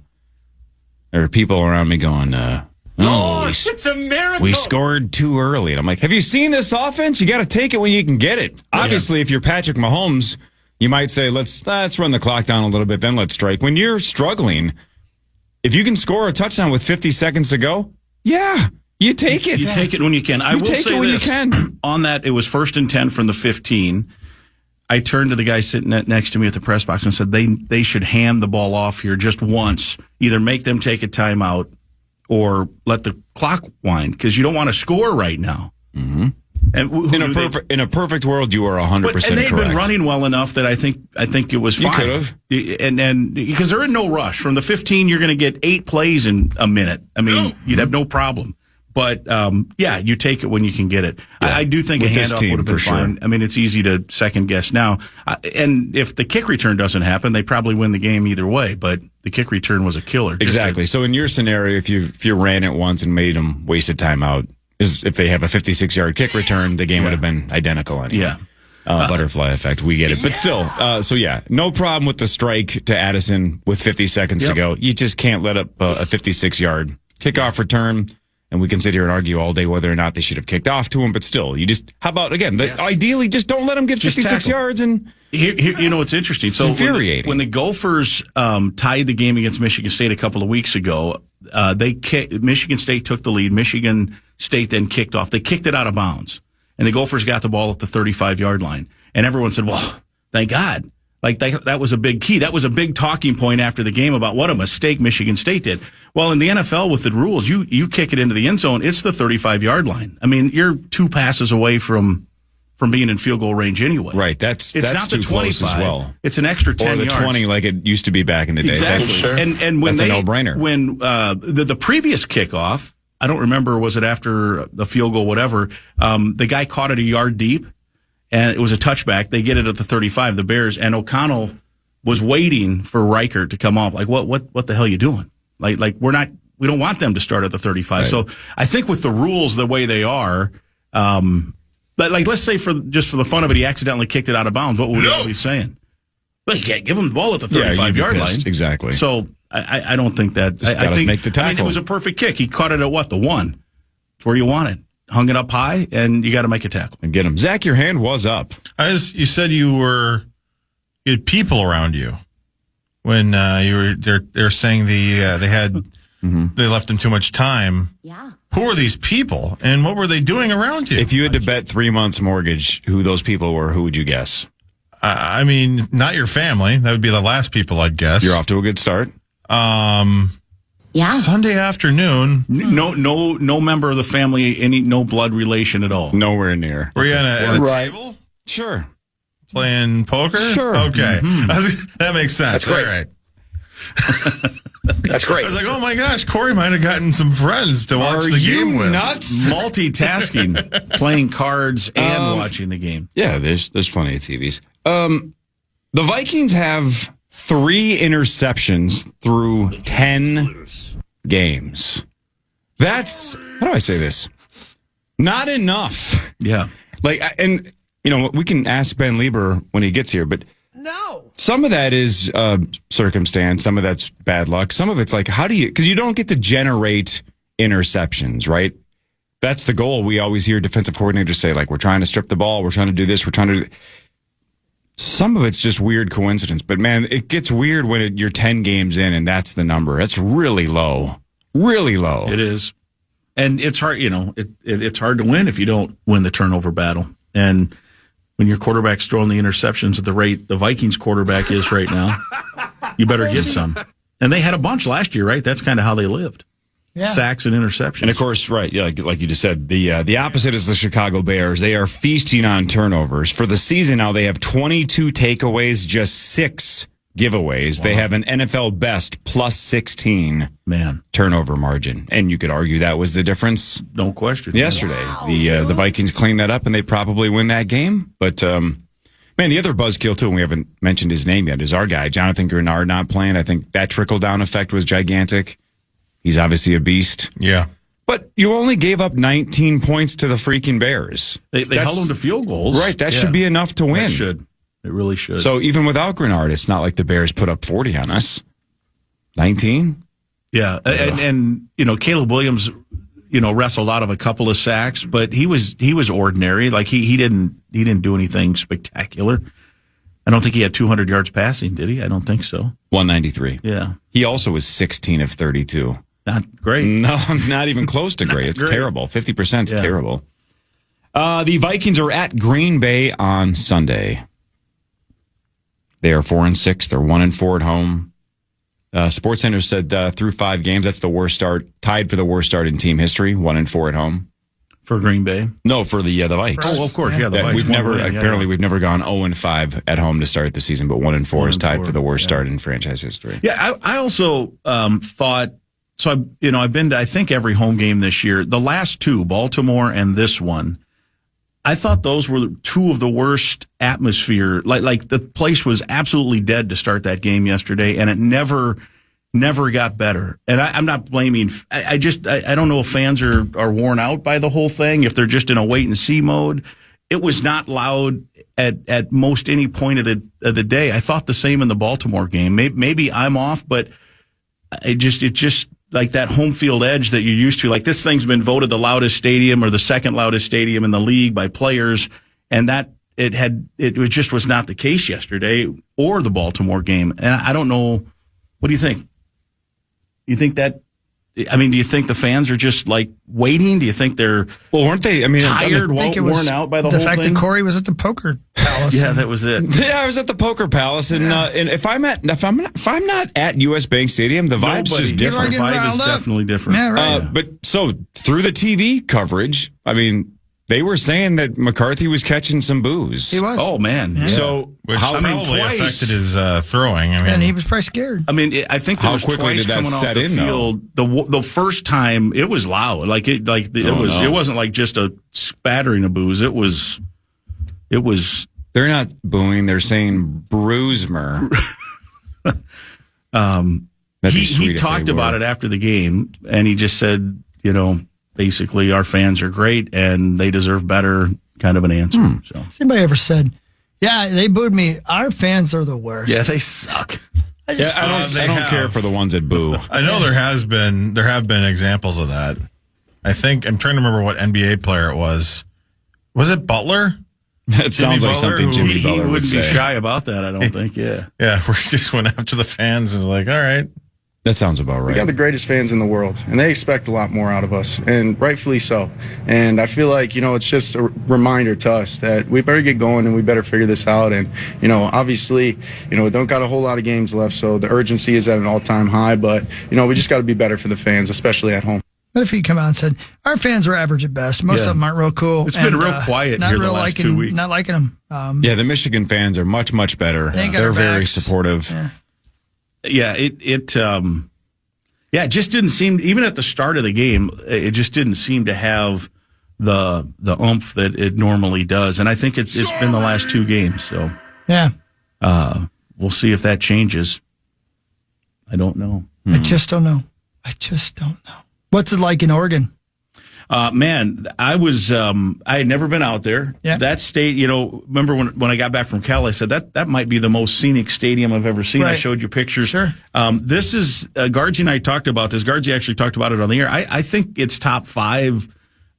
There are people around me going, it's a miracle. We scored too early. And I'm like, have you seen this offense? You got to take it when you can get it. Obviously, if you're Patrick Mahomes, you might say, let's run the clock down a little bit, then let's strike. When you're struggling, If you can score a touchdown with 50 seconds to go, yeah, you take it. You take it when you can. I will say when this. You can. On that, it was 1st and 10 from the 15. I turned to the guy sitting next to me at the press box and said they should hand the ball off here just once. Either make them take a timeout or let the clock wind, because you don't want to score right now. Mm-hmm. And in a perfect world, you are 100% correct. And they've been running well enough that I think it was fine. You could have. And because they're in no rush. From the 15, you're going to get 8 plays in a minute. I mean, you'd have no problem. But, you take it when you can get it. Yeah. I do think a handoff would have been fine. I mean, it's easy to second guess now. And if the kick return doesn't happen, they probably win the game either way. But the kick return was a killer. Exactly. So in your scenario, if you ran it once and made them waste a timeout, if they have a 56-yard kick return, the game would have been identical anyway. Yeah. Butterfly effect. We get it. But still, no problem with the strike to Addison with 50 seconds to go. You just can't let up a 56-yard kickoff return. And we can sit here and argue all day whether or not they should have kicked off to him. But still, how about, again, ideally, just don't let them get 56 yards. And here, it's interesting. So infuriating. When the Gophers tied the game against Michigan State a couple of weeks ago, Michigan State took the lead. Michigan State then kicked off. They kicked it out of bounds. And the Gophers got the ball at the 35-yard line. And everyone said, well, thank God. Like, that was a big key. That was a big talking point after the game about what a mistake Michigan State did. Well, in the NFL with the rules, you kick it into the end zone, it's the 35-yard line. I mean, you're 2 passes away from being in field goal range anyway. Right. That's not too the 25 close as well. It's an extra 10 yards. Or the 20 like it used to be back in the day. Exactly. And when that's a no-brainer. When the previous kickoff, I don't remember, was it after the field goal, whatever, the guy caught it a yard deep. And it was a touchback. They get it at the 35, the Bears, and O'Connell was waiting for Riker to come off. Like, what the hell are you doing? Like we don't want them to start at the 35. Right. So I think with the rules the way they are, but like, let's say for the fun of it, he accidentally kicked it out of bounds. What would we all be saying? Well, you can't give him the ball at the 35-yard line. Exactly. So I don't think that. I think make the tackle. I mean, it was a perfect kick. He caught it at the 1. It's where you want it. Hung it up high, and you got to make a tackle and get him. Zach, your hand was up. You said you had people around you when you were. They're saying they left them too much time. Yeah. Who are these people, and what were they doing around you? If you had to bet 3 months mortgage who those people were, who would you guess? I mean, not your family. That would be the last people I'd guess. You're off to a good start. Yeah. Sunday afternoon. No member of the family, no blood relation at all. Nowhere near. Were you at a table? Sure. Playing poker? Sure. Okay. That makes sense. That's great. All right. That's great. I was like, oh my gosh, Corey might have gotten some friends to watch the game with. Nuts? Multitasking, playing cards and watching the game. Yeah, there's plenty of TVs. The Vikings have 3 interceptions through 10 games. That's, how do I say this? Not enough. Yeah. And we can ask Ben Leber when he gets here, but no. Some of that is circumstance. Some of that's bad luck. Some of it's like, because you don't get to generate interceptions, right? That's the goal. We always hear defensive coordinators say, like, we're trying to strip the ball. We're trying to do this. We're trying to do. Some of it's just weird coincidence. But, man, it gets weird when you're 10 games in and that's the number. That's really low. Really low. It is. And it's hard, it's hard to win if you don't win the turnover battle. And when your quarterback's throwing the interceptions at the rate the Vikings quarterback is right now, you better get some. And they had a bunch last year, right? That's kind of how they lived. Yeah. Sacks and interceptions. And, of course, right, yeah, like you just said, the opposite is the Chicago Bears. They are feasting on turnovers. For the season now, they have 22 takeaways, just 6 giveaways. Wow. They have an NFL best plus 16 turnover margin. And you could argue that was the difference. No question. Yesterday. Wow. The Vikings cleaned that up, and they probably win that game. But, man, the other buzzkill, too, and we haven't mentioned his name yet, is our guy, Jonathan Grenard, not playing. I think that trickle-down effect was gigantic. He's obviously a beast. Yeah. But you only gave up 19 points to the freaking Bears. They held them to field goals. Right. That should be enough to win. It should. It really should. So even without Grenard, it's not like the Bears put up 40 on us. 19? Yeah. And Caleb Williams, wrestled out of a couple of sacks, but he was ordinary. Like he didn't do anything spectacular. I don't think he had 200 yards passing, did he? I don't think so. 193. Yeah. He also was 16 of 32. Not great. No, not even close to great. It's great. terrible. 50% is terrible. The Vikings are at Green Bay on Sunday. They are 4-6. They're 1-4 at home. SportsCenter said through 5 games, that's the worst start, tied for the worst start in team history. 1-4 at home for Green Bay. No, for the Vikes. Oh, of course, the Vikes. We've never gone 0-5 at home to start the season, but 1-4 is tied for the worst start in franchise history. Yeah, I also thought. So I've been to I think every home game this year. The last 2, Baltimore and this one, I thought those were 2 of the worst atmosphere. Like the place was absolutely dead to start that game yesterday, and it never got better. And I'm not blaming. I don't know if fans are worn out by the whole thing, if they're just in a wait and see mode. It was not loud at most any point of the day. I thought the same in the Baltimore game. Maybe I'm off, but it just like that home field edge that you're used to. Like this thing's been voted the loudest stadium or the second loudest stadium in the league by players, and that it just was not the case yesterday or the Baltimore game. And I don't know. What do you think? You think that? I mean, do you think the fans are just like waiting? Do you think they're weren't they? I mean, tired, worn out by the whole thing? The fact that Corey was at the poker palace. Yeah, that was it. Yeah, I was at the poker palace, and if I'm not at US Bank Stadium, the vibe's just different. The vibe is definitely different. Yeah, right. But so through the TV coverage, I mean, they were saying that McCarthy was catching some booze. He was. Oh man. Yeah. So which probably affected his throwing. I mean, and he was probably scared. I mean, I think there was quickly twice did that coming set off the in, field. The first time it was loud. It wasn't like just a spattering of booze. It was. They're not booing. They're saying Bruismer. He talked about it after the game, and he just said, basically, our fans are great and they deserve better, kind of an answer. So, has anybody ever said, yeah, they booed me. Our fans are the worst. Yeah, they suck. I don't care for the ones that boo. I know there have been examples of that. I think I'm trying to remember what NBA player it was. Was it Butler? That sounds like something Jimmy Butler would say. He wouldn't be shy about that, I don't think. Yeah. Yeah, where he just went after the fans and was like, all right. That sounds about right. We got the greatest fans in the world, and they expect a lot more out of us, and rightfully so. And I feel like, it's just a reminder to us that we better get going and we better figure this out. And, obviously, we don't got a whole lot of games left, so the urgency is at an all-time high. But, we just got to be better for the fans, especially at home. What if he come out and said, our fans are average at best. Most of them aren't real cool. It's been real quiet here the last 2 weeks. Not liking them. Yeah, the Michigan fans are much, much better. They're very supportive. Yeah, it just didn't seem, even at the start of the game, it just didn't seem to have the oomph that it normally does. And I think it's been the last 2 games. So yeah, we'll see if that changes. I don't know. I just don't know. What's it like in Oregon? Man, I had never been out there. Yeah. That state, remember when I got back from Cal, I said that might be the most scenic stadium I've ever seen. Right. I showed you pictures. Sure. This is, Gargi and I talked about this. Gargi actually talked about it on the air. I think it's top 5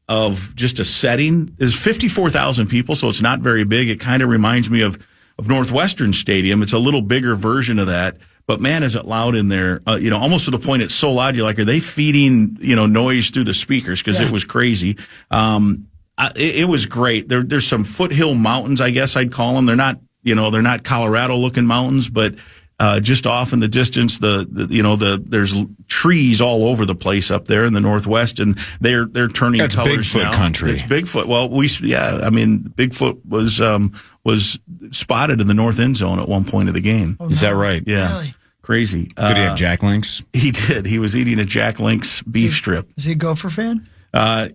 of just a setting. There's 54,000 people, so it's not very big. It kind of reminds me of Northwestern Stadium. It's a little bigger version of that. But man, is it loud in there? Almost to the point it's so loud you're like, are they feeding noise through the speakers? Because it was crazy. It was great. There's some foothill mountains, I guess I'd call them. They're not Colorado looking mountains, but just off in the distance, there's trees all over the place up there in the Northwest, and they're turning That's colors Bigfoot now. country. It's Bigfoot. Well, Bigfoot was spotted in the north end zone at one point of the game. Is that right? Yeah. Really? Crazy. Did he have Jack Links? He did. He was eating a Jack Links beef strip. Is he a Gopher fan?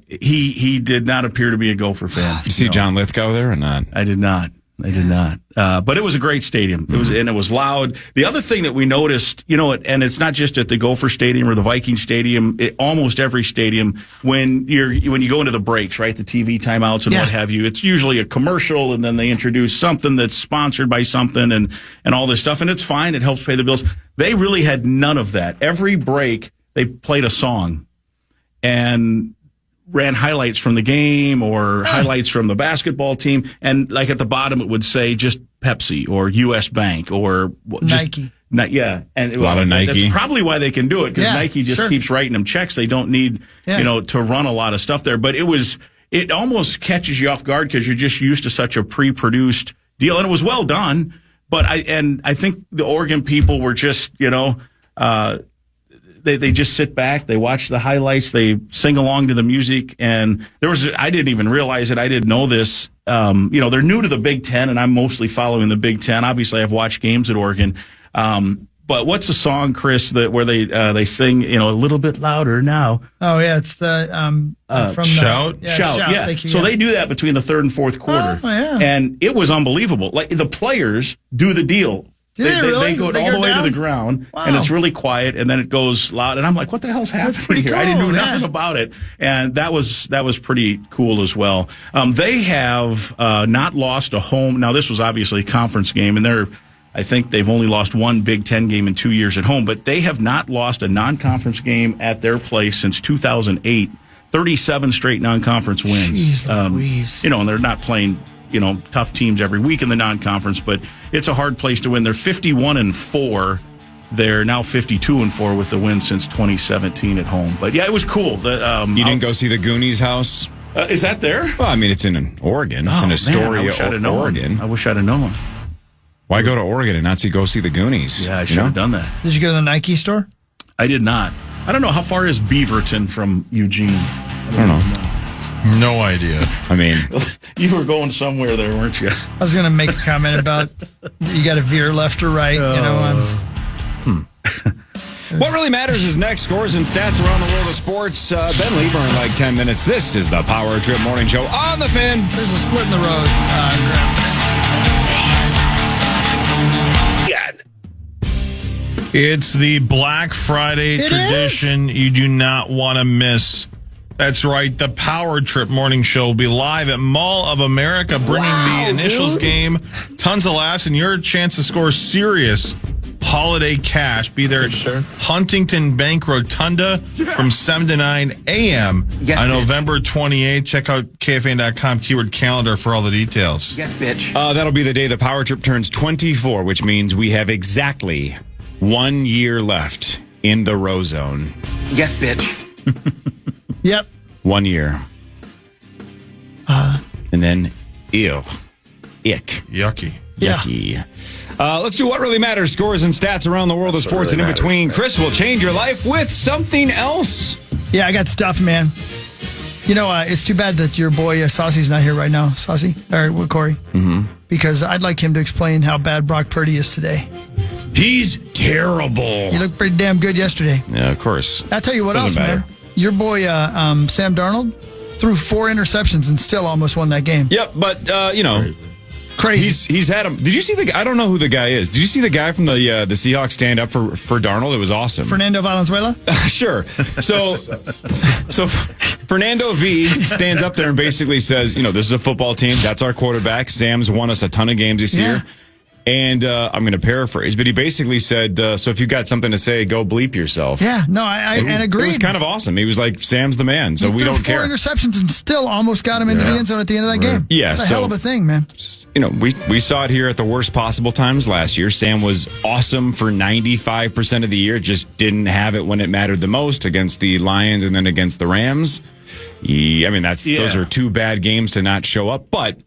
He did not appear to be a Gopher fan. Did you see John Lithgow there or not? I did not. But it was a great stadium. It was loud. The other thing that we noticed, and it's not just at the Gopher Stadium or the Viking Stadium, almost every stadium, when you go into the breaks, right, the TV timeouts and what have you, it's usually a commercial, and then they introduce something that's sponsored by something and all this stuff, and it's fine. It helps pay the bills. They really had none of that. Every break, they played a song, and ran highlights from the game or highlights from the basketball team, and like at the bottom it would say just Pepsi or U.S. Bank or just Nike. And a lot of Nike. That's probably why they can do it, because Nike just keeps writing them checks. They don't need to run a lot of stuff there. But it almost catches you off guard because you're just used to such a pre-produced deal, and it was well done. But I think the Oregon people were just they just sit back, they watch the highlights, they sing along to the music, and I didn't even realize it. I didn't know this. They're new to the Big Ten, and I'm mostly following the Big Ten. Obviously, I've watched games at Oregon. But what's the song, Chris, where they sing, a little bit louder now? Oh yeah, it's the from Shout. Shout. Yeah. Thank you, So they do that between the third and fourth quarter. Oh, yeah. And it was unbelievable. Like the players do the deal. They really? They go They all go the way down? to the ground, Wow. and it's really quiet, and then it goes loud, and I'm like, "What the hell's happening pretty here?" I didn't cool, know nothing yeah. about it, and that was pretty cool as well. They have not lost a home. Now, this was obviously a conference game, and I think they've only lost one Big Ten game in 2 years at home, but they have not lost a non-conference game at their place since 2008. 37 straight non-conference wins. Jeez Louise. And they're not playing tough teams every week in the non-conference, but it's a hard place to win. They're 51-4. They're now 52-4 with the win since 2017 at home. But yeah, it was cool. You didn't go see the Goonies house? Is that there? Well, I mean, it's in Oregon. It's in Astoria, Oregon. I wish I'd have known. Why go to Oregon and not go see the Goonies? Yeah, I should have done that. Did you go to the Nike store? I did not. I don't know, how far is Beaverton from Eugene? I don't know. No idea. I mean, you were going somewhere there, weren't you? I was going to make a comment about you got to veer left or right. What really matters is next. Scores and stats around the world of sports. Ben Leber in like 10 minutes. This is the Power Trip Morning Show on the Fin. There's a split in the road. It's the Black Friday tradition you do not want to miss. That's right. The Power Trip Morning Show will be live at Mall of America, bringing the initials game, tons of laughs, and your chance to score serious holiday cash. Be there at Huntington Bank Rotunda from 7 to 9 a.m. on November 28th. Check out KFAN.com keyword calendar for all the details. Yes, bitch. That'll be the day the Power Trip turns 24, which means we have exactly 1 year left in the row zone. Yes, bitch. Yep. 1 year. And then, ew. Ick. Yucky. Yucky. Let's do what really matters. Scores and stats around the world of sports and in between. Chris will change your life with something else. Yeah, I got stuff, man. It's too bad that your boy Saucy's not here right now. Saucy? Or Corey? Mm-hmm. Because I'd like him to explain how bad Brock Purdy is today. He's terrible. He looked pretty damn good yesterday. Yeah, of course. I'll tell you what Doesn't else, matter. man. Your boy Sam Darnold threw 4 interceptions and still almost won that game. Yep, but, Crazy. He's had him. Did you see I don't know who the guy is. Did you see the guy from the Seahawks stand up for Darnold? It was awesome. Fernando Valenzuela? Sure. So Fernando V stands up there and basically says, this is a football team. That's our quarterback. Sam's won us a ton of games this year. And I'm going to paraphrase, but he basically said, so if you got something to say, go bleep yourself. Yeah, no, I agree. It was kind of awesome. He was like, Sam's the man, so we don't care. He threw 4 interceptions and still almost got him into the end zone at the end of that game. Yeah, it's a hell of a thing, man. We saw it here at the worst possible times last year. Sam was awesome for 95% of the year, just didn't have it when it mattered the most against the Lions and then against the Rams. Those are 2 bad games to not show up, but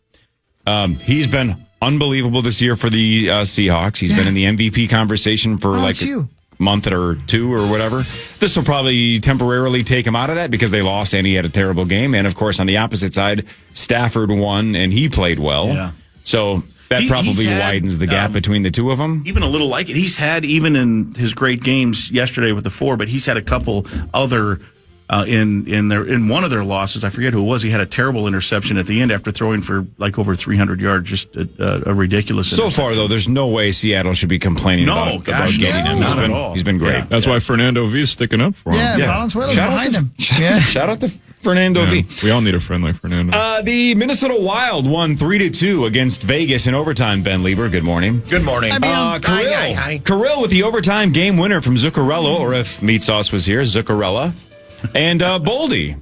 he's been unbelievable this year for the Seahawks. He's been in the MVP conversation for a month or 2 or whatever. This will probably temporarily take him out of that because they lost and he had a terrible game. And, of course, on the opposite side, Stafford won and he played well. Yeah. So that probably widens the gap between the two of them. Even a little like it. He's had, even in his great games yesterday with the 4, but he's had a couple other in one of their losses. I forget who it was. He had a terrible interception at the end after throwing for like over 300 yards. Just a ridiculous. So far, though, there's no way Seattle should be complaining about getting him. Not at all. He's been great. Yeah. That's why Fernando V is sticking up for him. Yeah, Valenzuela's behind him. Shout out to Fernando V. We all need a friend like Fernando. The Minnesota Wild won 3-2 against Vegas in overtime. Ben Leber, good morning. Good morning. Kirill with the overtime game winner from Zuccarello, or if Meat Sauce was here, Zuccarella. And Boldy.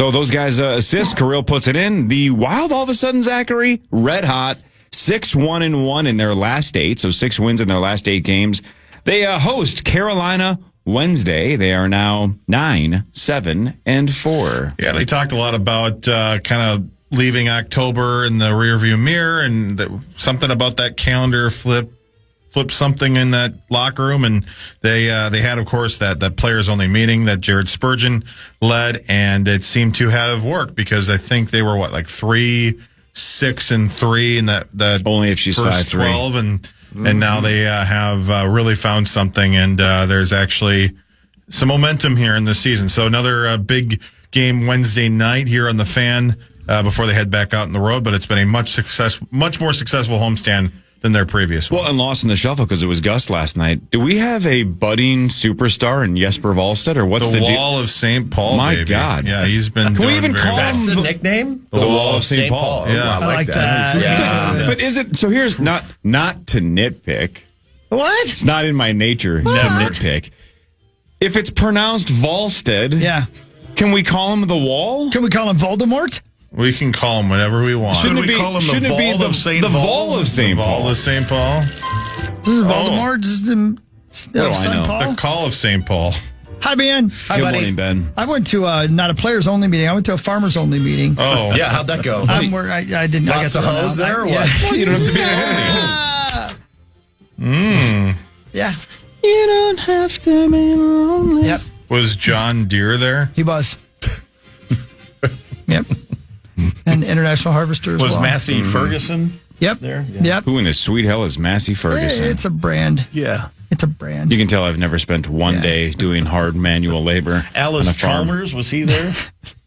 So those guys assist. Kirill puts it in. The Wild, all of a sudden, Zachary, red hot, 6-1-1 in their last 8. So 6 wins in their last 8 games. They host Carolina Wednesday. They are now 9-7-4. Yeah, they talked a lot about kind of leaving October in the rearview mirror, and something about that calendar flip something in that locker room. And they had, of course, that players only meeting that Jared Spurgeon led, and it seemed to have worked because I think they were 3-6-3 in that only if she's first 12, and now they have really found something, and there's actually some momentum here in this season. So another big game Wednesday night here on the Fan before they head back out on the road, but it's been a much more successful homestand than their previous one. Well, and lost in the shuffle because it was Gus last night. Do we have a budding superstar in Jesper Wallstedt, or what's the Wall of St. Paul? My baby. God, yeah, he's been. Can we even call That's him the nickname? The Wall of St. Paul. Yeah, I like that. Yeah. But is it? So here's not to nitpick. What? It's not in my nature to nitpick. If it's pronounced Wallstedt, Yeah. can we call him the Wall? Can we call him Voldemort? We can call him whatever we want. Shouldn't we call him the Vol of St. Paul? The Vol of St. Paul. Vol of St. Paul. This is Voldemort. This is What do I know? Paul. The Call of St. Paul. Hi, Ben. Hi, Good buddy. morning, Ben. I went to not a players only meeting. I went to a farmers only meeting. Oh, Yeah, how'd that go? I didn't. I Lots got of thrown hoes out. there or Yeah. what? Well, you don't have to be Yeah. You don't have to be lonely. Yep. Was John Deere there? He was. Yep. And International Harvester as Was well. Massey Ferguson Yep. there? Yep. Who in the sweet hell is Massey Ferguson? It's a brand. Yeah. It's a brand. You can tell I've never spent one day doing hard manual labor. Alice on a farm. Chalmers, was he there?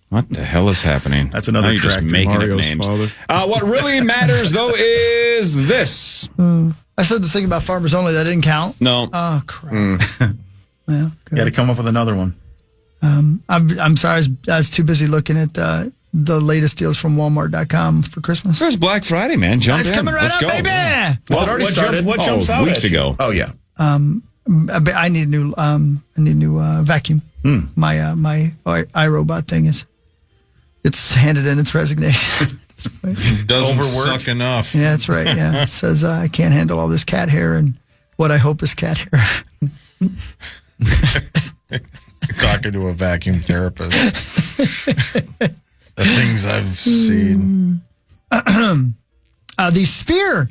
What the hell is happening? That's another Now you're just tractor. making up Mario's names. father. What really matters, though, is this. I said the thing about farmers only that didn't count. No. Oh crap. Well, You got to come up with another one. I'm sorry. I was too busy looking at the latest deals from Walmart.com for Christmas. There's Black Friday, man. Jump It's in. coming right Let's up, go. baby. Has it already started? What jumps out weeks at you? ago. Oh, yeah. I need a new vacuum. My iRobot thing it's handed in its resignation. Doesn't Overworked. suck enough. Yeah, that's right. Yeah, it says I can't handle all this cat hair and what I hope is cat hair. Talking to a vacuum therapist. The things I've seen. The Sphere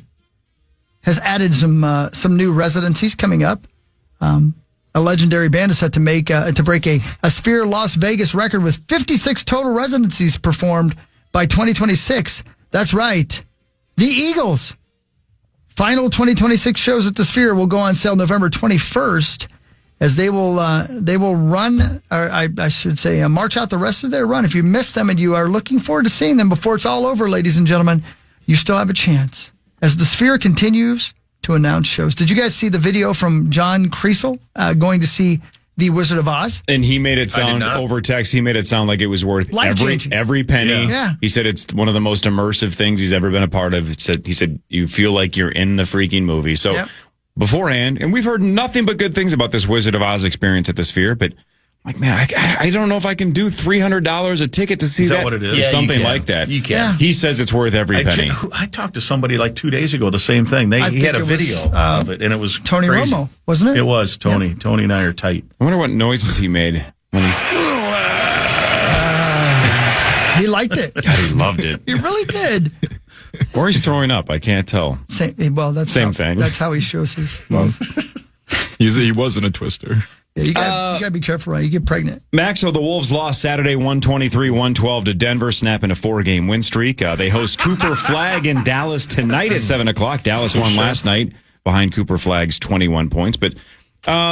has added some new residencies coming up. A legendary band is set to break a Sphere Las Vegas record with 56 total residencies performed by 2026. That's right. The Eagles. Final 2026 shows at the Sphere will go on sale November 21st, as they will run, or I should say, march out the rest of their run. If you miss them and you are looking forward to seeing them before it's all over, ladies and gentlemen, you still have a chance. As the Sphere continues to announce shows. Did you guys see the video from John Kreisel going to see The Wizard of Oz? And he made it sound, over text, he made it sound like it was worth every penny. Yeah. He said it's one of the most immersive things he's ever been a part of. He said you feel like you're in the freaking movie. So beforehand, and we've heard nothing but good things about this Wizard of Oz experience at the Sphere, but like, man, I don't know if I can do $300 a ticket to see Is that what it is? It's Yeah, something you can. like that. You can. Yeah. He says it's worth every penny. I talked to somebody like 2 days ago, the same thing. He had a video of it, and it was Tony crazy. Romo, wasn't it? It was Tony. Yeah. Tony and I are tight. I wonder what noises he made when he's... He liked it. God, he loved it. He really did. Or he's throwing up. I can't tell. That's Same thing. That's how he shows his love. He wasn't a twister. Yeah, you gotta be careful, right? You get pregnant. Maxwell, the Wolves lost Saturday 123-112 to Denver, snapping a 4-game win streak. They host Cooper Flag in Dallas tonight at 7 o'clock. Dallas won last night behind Cooper Flag's 21 points. But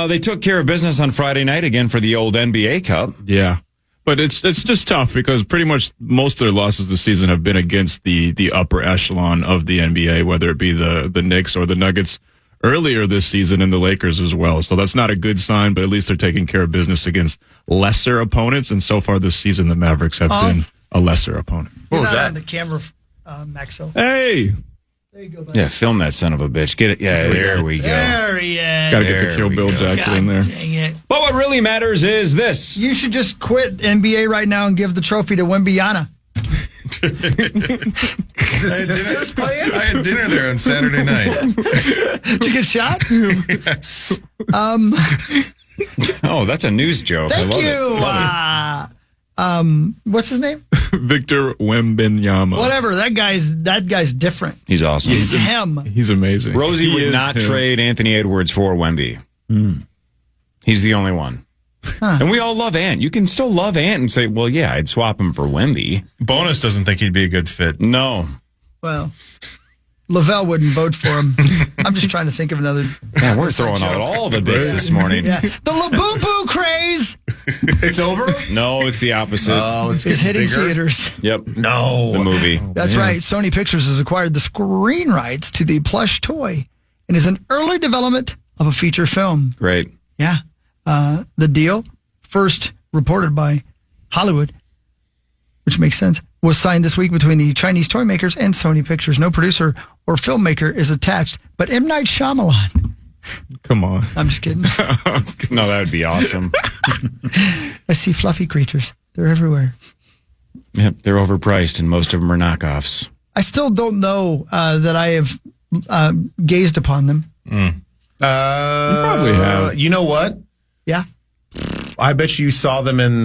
they took care of business on Friday night again for the old NBA Cup. Yeah. But it's just tough because pretty much most of their losses this season have been against the upper echelon of the NBA, whether it be the Knicks or the Nuggets earlier this season, and the Lakers as well. So that's not a good sign, but at least they're taking care of business against lesser opponents. And so far this season, the Mavericks have been a lesser opponent. What was that? On the camera, Maxo. Hey, There you go, buddy. Yeah, film that son of a bitch. Get it. Yeah, there we go. There he is. Gotta get the Kill Bill jacket in there. Dang it. But what really matters is this. You should just quit NBA right now and give the trophy to Wembyana. His sister's playing? I had dinner there on Saturday night. Did you get shot? Yes. Oh, that's a news joke. I Thank love you. What's his name? Victor Wembanyama. Whatever. That guy's different. He's awesome. He's him. He's amazing. Rosie He would is not him. trade Anthony Edwards for Wemby. He's the only one. And we all love Ant. You can still love Ant and say, well, yeah, I'd swap him for Wemby. Bonus doesn't think he'd be a good fit. No. Well, Lavelle wouldn't vote for him. I'm just trying to think of another. Yeah, we're throwing out all the bits this morning. Yeah. The Labubu craze It's over? No, it's the opposite. Oh, it's is getting hitting bigger. theaters. Yep. No. The movie. That's right. Sony Pictures has acquired the screen rights to the plush toy and is in early development of a feature film. Great. Yeah. The deal, first reported by Hollywood, which makes sense, was signed this week between the Chinese toy makers and Sony Pictures. No producer or filmmaker is attached, but M. Night Shyamalan. Come on. I'm just kidding. No, that would be awesome. I see fluffy creatures. They're everywhere. Yep, they're overpriced and most of them are knockoffs. I still don't know that I have gazed upon them. You probably have. You know what? Yeah. I bet you saw them in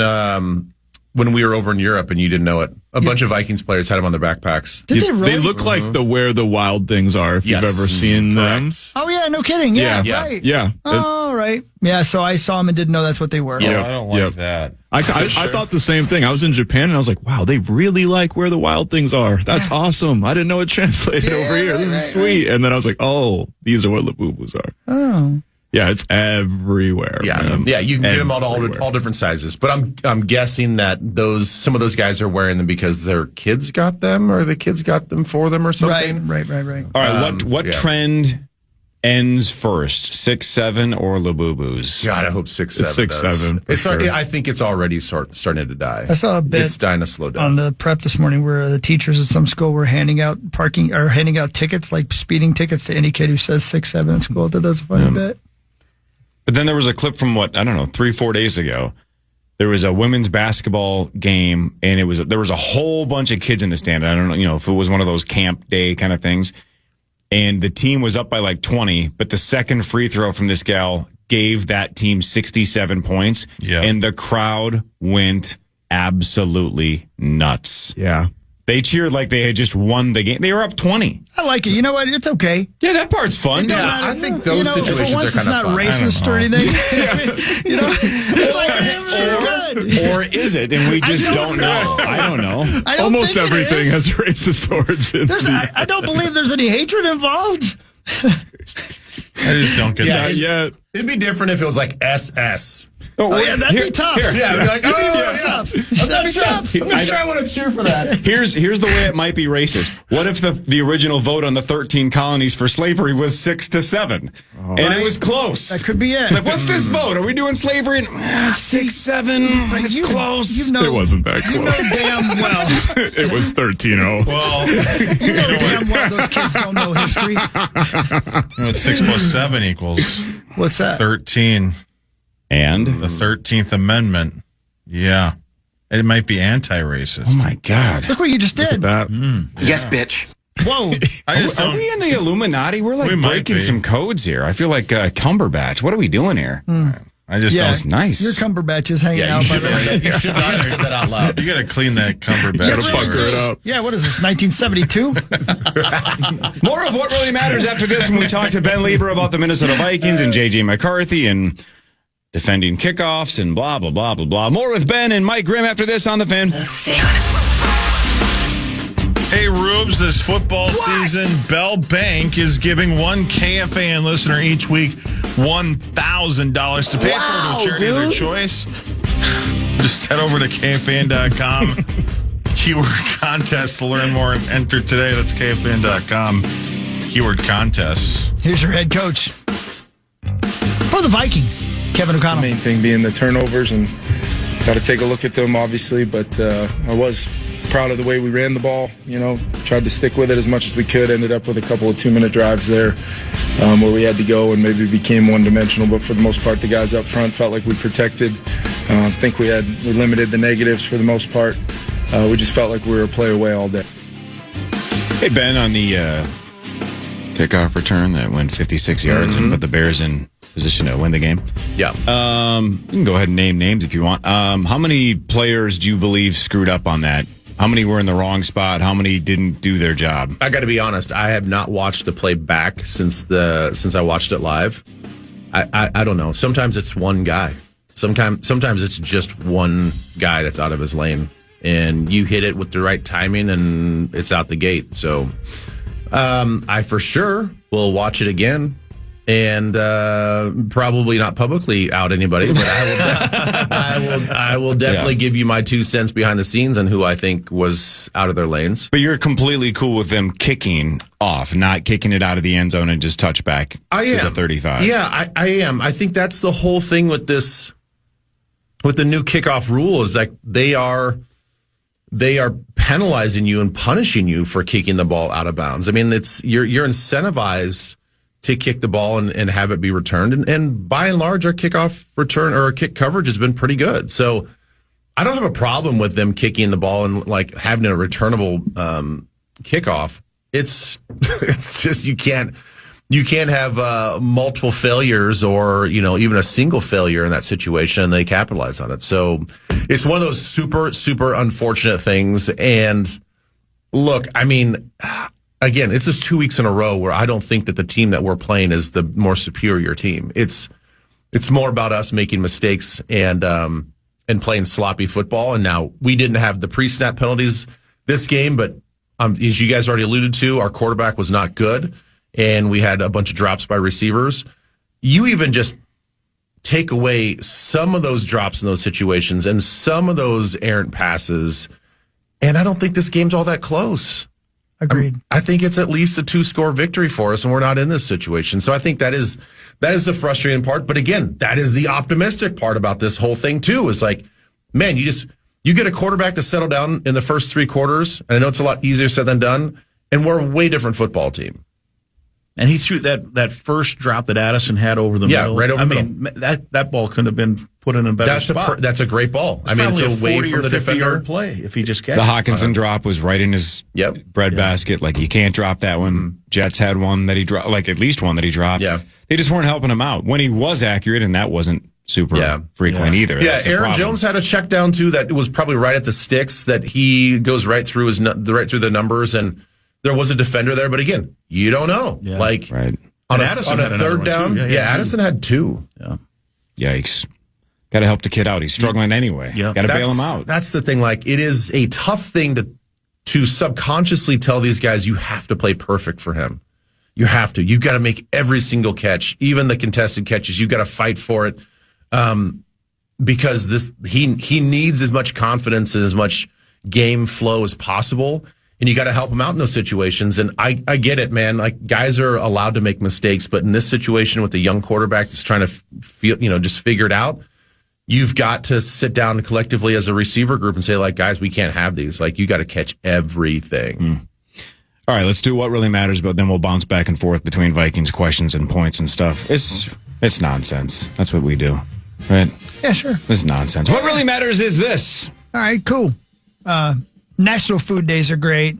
when we were over in Europe and you didn't know it. A bunch of Vikings players had them on their backpacks. Did they really? They look like where the wild things are, if Yes. you've ever seen them. Oh, yeah. No kidding. Yeah. Yeah. Right. Yeah. Oh, right. Yeah. So I saw them and didn't know that's what they were. Yep. I don't like Yep. that. I thought the same thing. I was in Japan and I was like, wow, they really like where the wild things are. That's awesome. I didn't know it translated over here. This is sweet. And then I was like, oh, these are what Labubus are. Oh. Yeah, it's everywhere. Yeah, man. yeah, you can get them Everywhere. all different sizes. But I'm guessing that some of those guys are wearing them because their kids got them, or the kids got them for them, or something. Right. All right, what trend ends first, 6'7" or Labubus? God, I hope 6'7". It's 6'7" for It's sure. I think it's already starting to die. I saw a bit It's dying a slow down. on the prep this morning where the teachers at some school were handing out tickets, like speeding tickets to any kid who says 6'7" in school. I thought that's a funny bit. But then there was a clip from 3-4 days ago. There was a women's basketball game, and there was a whole bunch of kids in the stand. I don't know, if it was one of those camp day kind of things. And the team was up by like 20, but the second free throw from this gal gave that team 67 points. Yeah. And the crowd went absolutely nuts. Yeah. They cheered like they had just won the game. They were up 20. I like it. You know what? It's okay. Yeah, that part's fun. It don't Yeah, matter. I think those for situations once are it's kind of not fun. racist or anything. It's like it's good. Or is it? And we just don't know. I don't know. I don't Almost think it everything is. has racist origins. I don't believe there's any hatred involved. I just don't get Yeah, that. Yet. It'd be different if it was like SS. Oh, yeah, that'd be tough. Yeah, I'd be like, That'd be tough. I'm not sure I want to cheer for that. Here's the way it might be racist. What if the original vote on the 13 colonies for slavery was 6-7, and it was close? That could be it. It's like, what's this vote? Are we doing slavery? 6-7. It's close. You know, It wasn't that close. You know damn well. It was 13-0. Well, You know damn well those kids don't know history. what 6 + 7 equals What's that? 13. And The 13th Amendment. Yeah. It might be anti-racist. oh my God, Look what you just did. That. Yes, bitch. Whoa. I just are don't. we in the Illuminati? We're like We might breaking be. some codes here. I feel like Cumberbatch. What are we doing here? I just Yeah. That's nice. Your Cumberbatch is hanging out by the way. You should not have said that out loud. don't. You got to clean that Cumberbatch. Yeah, Pucker it up. Yeah, what is this, 1972? More of what really matters after this when we talk to Ben Leber about the Minnesota Vikings and J.J. McCarthy and defending kickoffs and blah, blah, blah, blah, blah. More with Ben and Mike Grimm after this on The Fan. Hey, Rubes, this football season, Bell Bank is giving one KFAN listener each week $1,000 to pay for a charity of their choice. Just head over to KFAN.com. Keyword contest to learn more and enter today. That's KFAN.com. Keyword contest. Here's your head coach for the Vikings, Kevin O'Connell. Main thing being the turnovers, and got to take a look at them, obviously. But I was proud of the way we ran the ball. Tried to stick with it as much as we could. Ended up with a couple of 2-minute drives there where we had to go and maybe became one-dimensional. But for the most part, the guys up front felt like we protected. I think we limited the negatives for the most part. We just felt like we were a play away all day. Hey, Ben, on the kickoff return that went 56 yards and put the Bears in position to win the game. Yeah. You can go ahead and name names if you want. How many players do you believe screwed up on that? How many were in the wrong spot? How many didn't do their job? I got to be honest. I have not watched the play back since I watched it live. I don't know. Sometimes it's one guy. Sometimes it's just one guy that's out of his lane, and you hit it with the right timing, and it's out the gate. So I for sure will watch it again. And probably not publicly out anybody, but I will definitely give you my 2 cents behind the scenes on who I think was out of their lanes. But you're completely cool with them kicking off, not kicking it out of the end zone and just touch back to the 35. Yeah, I am. I think that's the whole thing with this, with the new kickoff rule, is that they are penalizing you and punishing you for kicking the ball out of bounds. I mean, you're incentivized to kick the ball and have it be returned. And by and large, our kickoff return or our kick coverage has been pretty good. So I don't have a problem with them kicking the ball and like having a returnable kickoff. It's just you can't have multiple failures or even a single failure in that situation, and they capitalize on it. So it's one of those super, super unfortunate things. And look, I mean, again, it's just 2 weeks in a row where I don't think that the team that we're playing is the more superior team. It's more about us making mistakes and playing sloppy football. And now we didn't have the pre-snap penalties this game, but as you guys already alluded to, our quarterback was not good, and we had a bunch of drops by receivers. You even just take away some of those drops in those situations and some of those errant passes, and I don't think this game's all that close. Agreed. I think it's at least a 2-score victory for us, and we're not in this situation. So I think that is the frustrating part. But again, that is the optimistic part about this whole thing too. Is like, man, you get a quarterback to settle down in the first 3 quarters, and I know it's a lot easier said than done. And we're a way different football team. And he threw that first drop that Addison had over the middle. Yeah, right over the middle. That ball couldn't have been put in a better spot. That's a great ball. It's away from the defender. Yard play if he just catches the Hawkinson drop was right in his breadbasket. Like, you can't drop that one. Jets had one that he dropped, like at least one that he dropped. Yeah. They just weren't helping him out when he was accurate, and that wasn't super frequent either. Yeah, Aaron Jones had a check down too that was probably right at the sticks, that he goes right through the numbers, and there was a defender there. But again, you don't know. Yeah. Like on a third down, Addison had 2. Yeah. Yikes. Got to help the kid out. He's struggling anyway. Yeah. Got to bail him out. That's the thing. Like, it is a tough thing to subconsciously tell these guys you have to play perfect for him. You have to. You've got to make every single catch, even the contested catches. You've got to fight for it, because he needs as much confidence and as much game flow as possible. And you got to help him out in those situations. And I get it, man. Like, guys are allowed to make mistakes, but in this situation with a young quarterback that's trying to just figure it out, you've got to sit down collectively as a receiver group and say, like, guys, we can't have these. Like, you got to catch everything. All right, let's do what really matters, but then we'll bounce back and forth between Vikings questions and points and stuff. It's nonsense. That's what we do, right? Yeah, sure. This is nonsense. What really matters is this. All right, cool. National Food Days are great.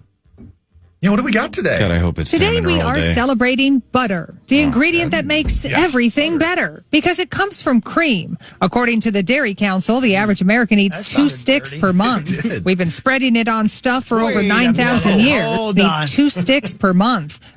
Yeah, what do we got today? God, I hope it's Today cinnamon we roll are day. celebrating butter, the ingredient that makes everything better, because it comes from cream. According to the Dairy Council, the average American eats 2 sticks per month. We've been spreading it on stuff for over 9,000 years. Needs 2 sticks per month.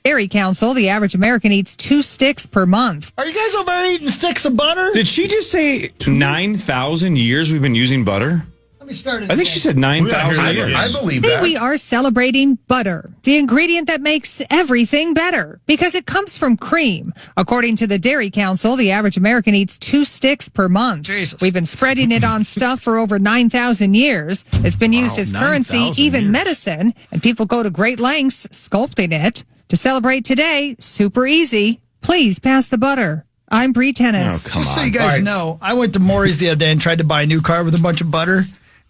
Dairy Council, the average American eats 2 sticks per month. Are you guys over there eating sticks of butter? Did she just say 9,000 years we've been using butter? I think she said 9,000 years. I believe Today that. we are celebrating butter, the ingredient that makes everything better, because it comes from cream. According to the Dairy Council, the average American eats 2 sticks per month. Jesus. We've been spreading it on stuff for over 9,000 years. It's been used as currency, 9,000 even years. medicine, and people go to great lengths sculpting it. To celebrate today, super easy. Please pass the butter. I'm Bree Tennis. Just so you guys know, I went to Maury's the other day and tried to buy a new car with a bunch of butter.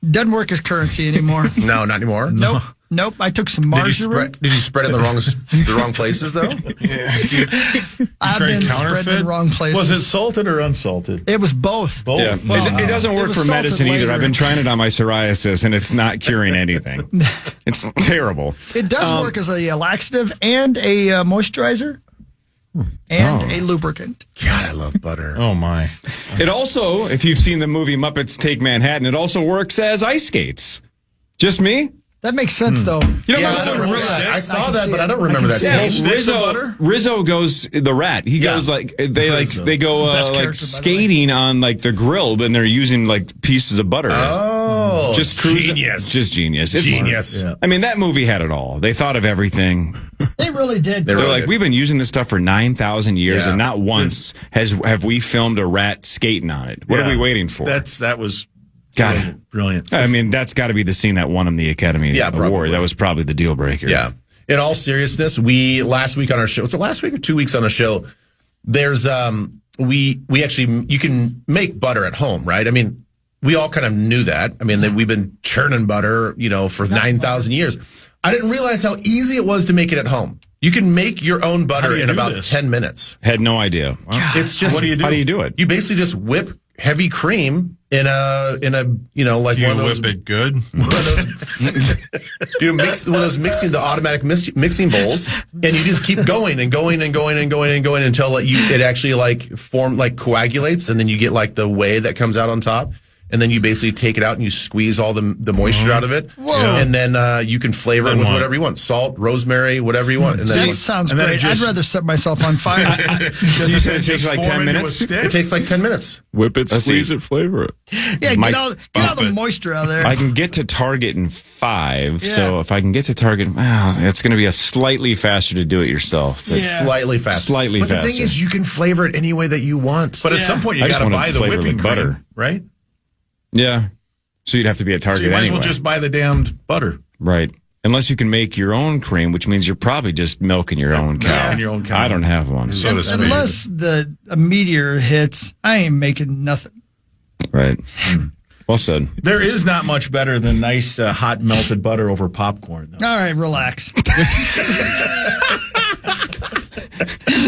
Doesn't work as currency anymore. No, not anymore. Nope. I took some margarine. Did you spread it in the wrong places though? I've been spreading in wrong places. Was it salted or unsalted? It was both. Yeah. Well, it doesn't work for medicine either. I've been trying it on my psoriasis, and it's not curing anything. It's terrible. It does work as a laxative and a moisturizer and a lubricant. God, I love butter. Oh, my. It also, if you've seen the movie Muppets Take Manhattan, it also works as ice skates. Just me? That makes sense, though. You know, I don't remember that. I saw that, but I don't remember that. Yeah, Rizzo goes the rat. He goes they go like skating on like the grill, and they're using like pieces of butter. Oh, just genius! Just genius. It's Genius. I mean, that movie had it all. They thought of everything. They really did. They're like, we've been using this stuff for 9,000 years, and not once have we filmed a rat skating on it. What are we waiting for? That was. Brilliant. I mean, that's got to be the scene that won him the Academy Award. Probably. That was probably the deal breaker. Yeah. In all seriousness, last week on our show, was it last week or 2 weeks on the show? There's we actually, you can make butter at home, right? I mean, we all kind of knew that. I mean, that we've been churning butter, for 9,000 years. I didn't realize how easy it was to make it at home. You can make your own butter in about 10 minutes. Had no idea. Wow. It's just, How do you do it? You basically just whip heavy cream in a like one of those. Whip it good. One of those, mix one of those the automatic mixing bowls, and you just keep going and going and going and going and going until it actually coagulates, and then you get like the whey that comes out on top. And then you basically take it out and you squeeze all the moisture out of it. Whoa. And then you can flavor it with whatever you want. Salt, rosemary, whatever you want. And then that sounds great. I'd rather set myself on fire. So you said it takes like 10 minutes? It takes like 10 minutes. Whip it, squeeze it, flavor it. Yeah, get all the moisture out of there. I can get to Target in 5, so if I can get to Target, it's going to be a slightly faster to do it yourself. Slightly faster. But the thing is, you can flavor it any way that you want. But at some point, you got to buy the whipping cream, right? Yeah. So you'd have to be at Target so you might anyway. as well just buy the damned butter. Right. Unless you can make your own cream, which means you're probably just milking your own cow. I don't have one. Unless a meteor hits, I ain't making nothing. Right. Well said. There is not much better than nice hot melted butter over popcorn, though. All right, relax.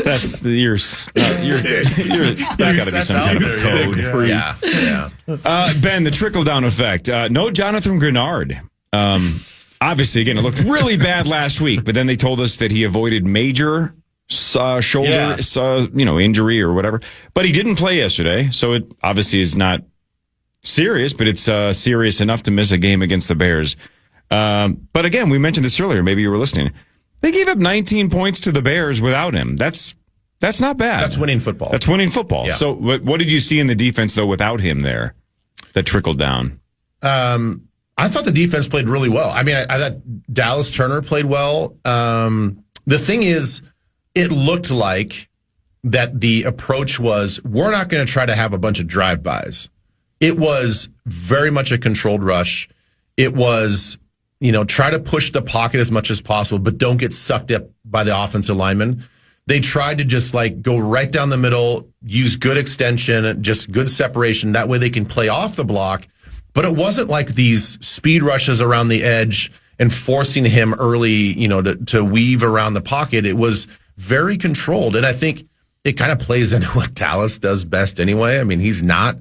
That's the years. There's got to be some kind of code for you. Yeah. Ben, the trickle down effect. No Jonathan Grenard. Obviously, again, it looked really bad last week, but then they told us that he avoided major shoulder, injury or whatever. But he didn't play yesterday, so it obviously is not serious, but it's serious enough to miss a game against the Bears. But again, we mentioned this earlier. Maybe you were listening. They gave up 19 points to the Bears without him. That's not bad. That's winning football. Yeah. So what did you see in the defense, though, without him there that trickled down? I thought the defense played really well. I mean, I thought Dallas Turner played well. The thing is, it looked like that the approach was, we're not going to try to have a bunch of drive-bys. It was very much a controlled rush. It was, try to push the pocket as much as possible, but don't get sucked up by the offensive lineman. They tried to just go right down the middle, use good extension, just good separation. That way they can play off the block. But it wasn't like these speed rushes around the edge and forcing him early, to weave around the pocket. It was very controlled. And I think it kind of plays into what Dallas does best anyway. I mean, he's not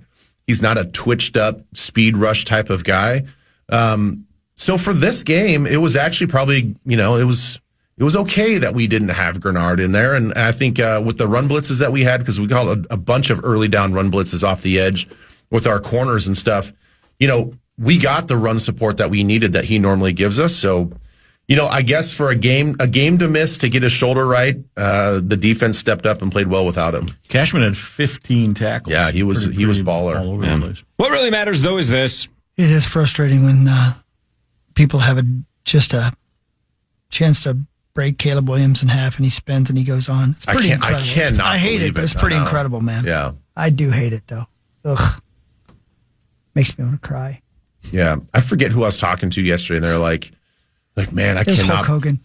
a twitched up speed rush type of guy. So for this game, it was actually probably, it was okay that we didn't have Grenard in there. And I think with the run blitzes that we had, because we got a bunch of early down run blitzes off the edge with our corners and stuff, we got the run support that we needed that he normally gives us. So, I guess for a game to miss to get his shoulder right, the defense stepped up and played well without him. Cashman had 15 tackles. Yeah, he was baller. All over the place. What really matters, though, is this. It is frustrating when people have just a chance to break Caleb Williams in half, and he spins and he goes on. It's pretty incredible. I hate it, but it's pretty incredible, man. Yeah. I do hate it, though. Ugh. Makes me want to cry. Yeah. I forget who I was talking to yesterday, and they're like, man, I There's cannot. Hulk Hogan.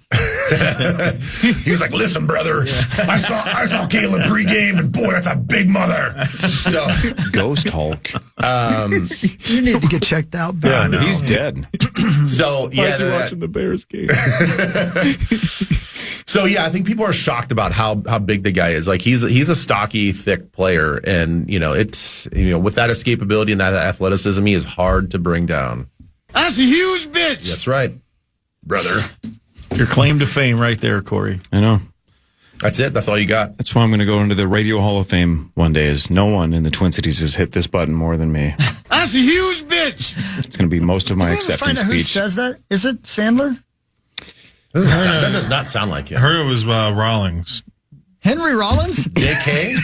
He was like, "Listen, brother, I saw Caleb pregame, and boy, that's a big mother." So Ghost Hulk. You need to get checked out. Yeah, he's dead. So Why is he watching the Bears game? So yeah, I think people are shocked about how big the guy is. Like he's a stocky, thick player, and it's with that escapability and that athleticism, he is hard to bring down. That's a huge bitch. That's right, brother. Your claim to fame right there, Corey. I know. That's it. That's all you got. That's why I'm going to go into the Radio Hall of Fame one day. Is no one in the Twin Cities has hit this button more than me. That's a huge bitch. It's going to be most of my Did we ever acceptance find out who speech. says that? Is it Sandler? That does not sound like him. Heard it was Rollins. Henry Rollins? JK?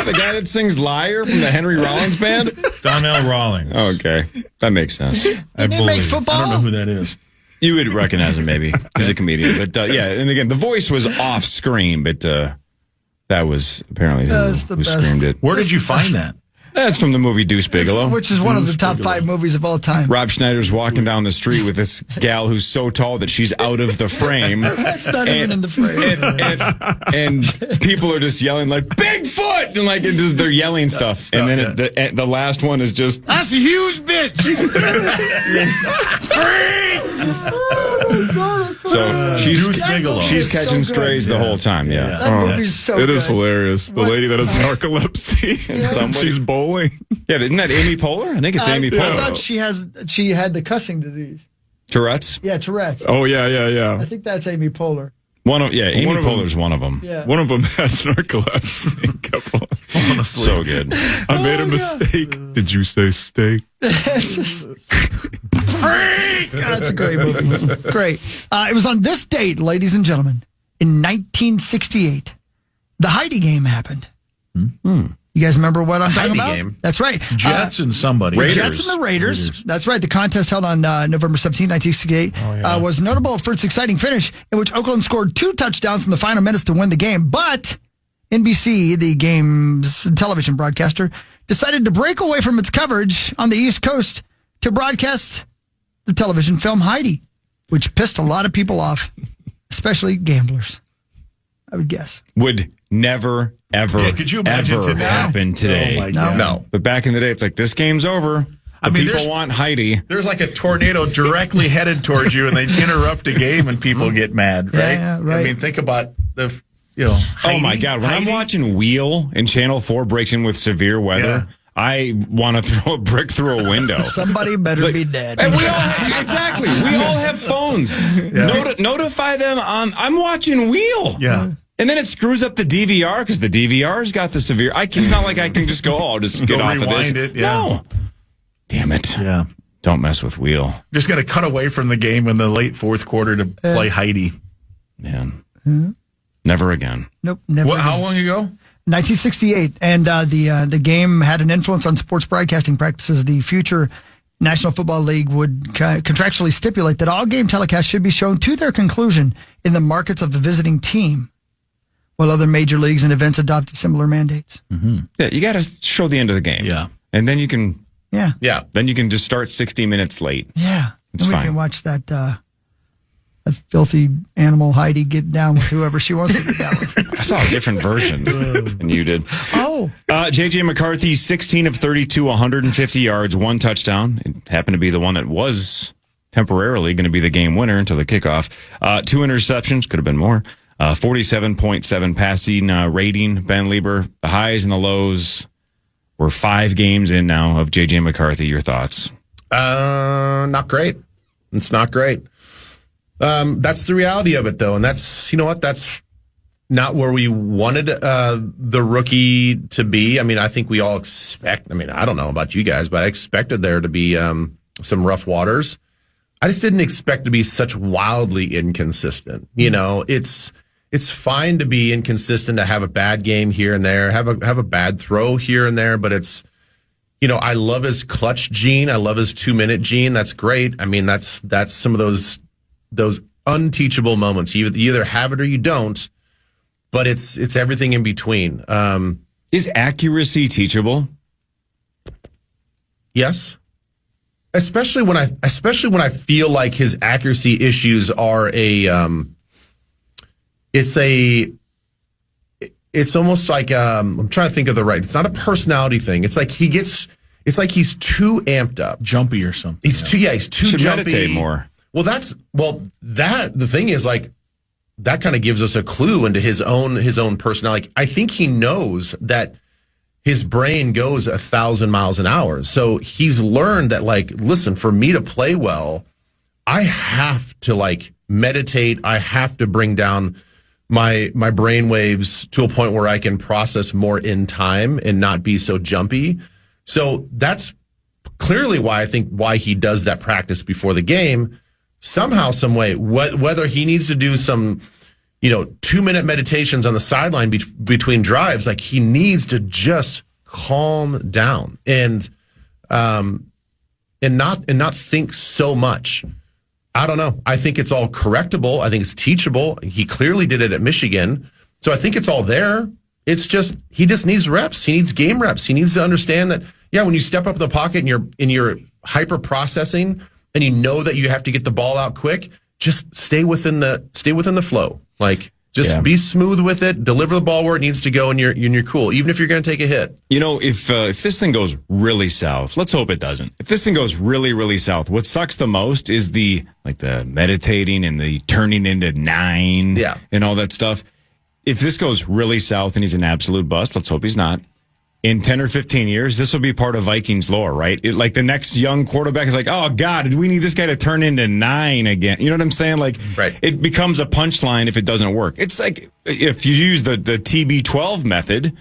The guy that sings Liar from the Henry Rollins band? Donnell Rawlings. Okay. That makes sense. Didn't he make football? I don't know who that is. You would recognize him, maybe. He's a comedian. But yeah, and again, the voice was off screen, but that was apparently who screamed it. Where did you find that? That's from the movie Deuce Bigelow. Which is one of the top 5 movies of all time. Rob Schneider's walking down the street with this gal who's so tall that she's out of the frame. That's not even in the frame. And people are just yelling like Bigfoot, and they're yelling stuff. And then the last one is just That's a huge bitch. so she's catching strays the whole time. Yeah, That movie's so It good. is hilarious. The lady that has narcolepsy and she's bowling. Yeah, isn't that Amy Poehler? I think it's Amy I Poehler. thought she had the cussing disease. Tourette's. Yeah, Tourette's. Oh yeah. I think that's Amy Poehler. Amy One of them- Poehler's one of them. Yeah. One of them had narcolepsy. and kept on. Honestly. So good. I made a mistake. Did you say steak? That's a great movie. Great. It was on this date, ladies and gentlemen, in 1968. The Heidi game happened. You guys remember what I'm talking Heidi about? game? That's right. Jets and somebody. The Jets and the Raiders. That's right. The contest held on November 17, 1968 was notable for its exciting finish in which Oakland scored 2 touchdowns in the final minutes to win the game. But NBC, the game's television broadcaster, decided to break away from its coverage on the East Coast to broadcast the television film Heidi, which pissed a lot of people off, especially gamblers, I would guess. Would never, ever, Could you imagine ever today? happen today. Oh my God. No. But back in the day, it's like, this game's over. People want Heidi. There's like a tornado directly headed towards you, and they interrupt a game, and people get mad, right? Yeah, right. I mean, think about the, Oh my God. When I'm watching Wheel and Channel 4 breaks in with severe weather, Yeah. I want to throw a brick through a window. Somebody better be dead. And we all have phones. Notify them I'm watching Wheel. Yeah. And then it screws up the DVR because the DVR's got the severe. It's not like I can just go, I'll just get off of this. Rewind it, yeah. No. Damn it. Yeah. Don't mess with Wheel. Just going to cut away from the game in the late fourth quarter to play Heidi. Man. Never again. Nope, never. How long ago? 1968, and the game had an influence on sports broadcasting practices. The future National Football League would contractually stipulate that all game telecasts should be shown to their conclusion in the markets of the visiting team, while other major leagues and events adopted similar mandates. Mm-hmm. Yeah, you got to show the end of the game. Yeah. And then you can then you can just start 60 minutes late. Yeah. It's and we fine. can watch that filthy animal Heidi get down with whoever she wants to get down with. I saw a different version than you did. Oh. J.J. McCarthy, 16 of 32, 150 yards, 1 touchdown. It happened to be the one that was temporarily going to be the game winner until the kickoff. 2 interceptions, could have been more. 47.7 passing rating. Ben Leber, the highs and the lows. We're 5 games in now of J.J. McCarthy. Your thoughts? Not great. It's not great. That's the reality of it, though. And that's, that's not where we wanted the rookie to be. I mean, I think we all expect, I don't know about you guys, but I expected there to be some rough waters. I just didn't expect to be such wildly inconsistent. It's fine to be inconsistent, to have a bad game here and there, have a bad throw here and there, but it's, I love his clutch gene. I love his 2-minute gene. That's great. I mean, that's some of those unteachable moments. You either have it or you don't, but it's everything in between. Is accuracy teachable? Yes. especially when I feel like his accuracy issues are it's almost like I'm trying to think of it's not a personality thing. It's like he's too amped up, jumpy or something. He's too jumpy. Meditate more. Well, the thing is like that kind of gives us a clue into his own personality. I think he knows that his brain goes 1,000 miles an hour. So he's learned that, like, listen, for me to play well, I have to like meditate. I have to bring down my brain waves to a point where I can process more in time and not be so jumpy. So that's clearly why he does that practice before the game. Somehow, some way, whether he needs to do some, 2-minute meditations on the sideline between drives, like he needs to just calm down and not think so much. I don't know. I think it's all correctable. I think it's teachable. He clearly did it at Michigan. So I think it's all there. It's just, he just needs reps. He needs game reps. He needs to understand that, when you step up in the pocket and you're hyper processing and you know that you have to get the ball out quick, just stay within the flow. Like, just be smooth with it, deliver the ball where it needs to go, and you're cool, even if you're going to take a hit. If this thing goes really south, let's hope it doesn't. If this thing goes really, really south, what sucks the most is the meditating and the turning into 9 and all that stuff. If this goes really south and he's an absolute bust, let's hope he's not. In 10 or 15 years, this will be part of Vikings lore, right? Like the next young quarterback is like, oh, God, did we need this guy to turn into 9 again? You know what I'm saying? Like, right. It becomes a punchline if it doesn't work. It's like if you use the TB12 method,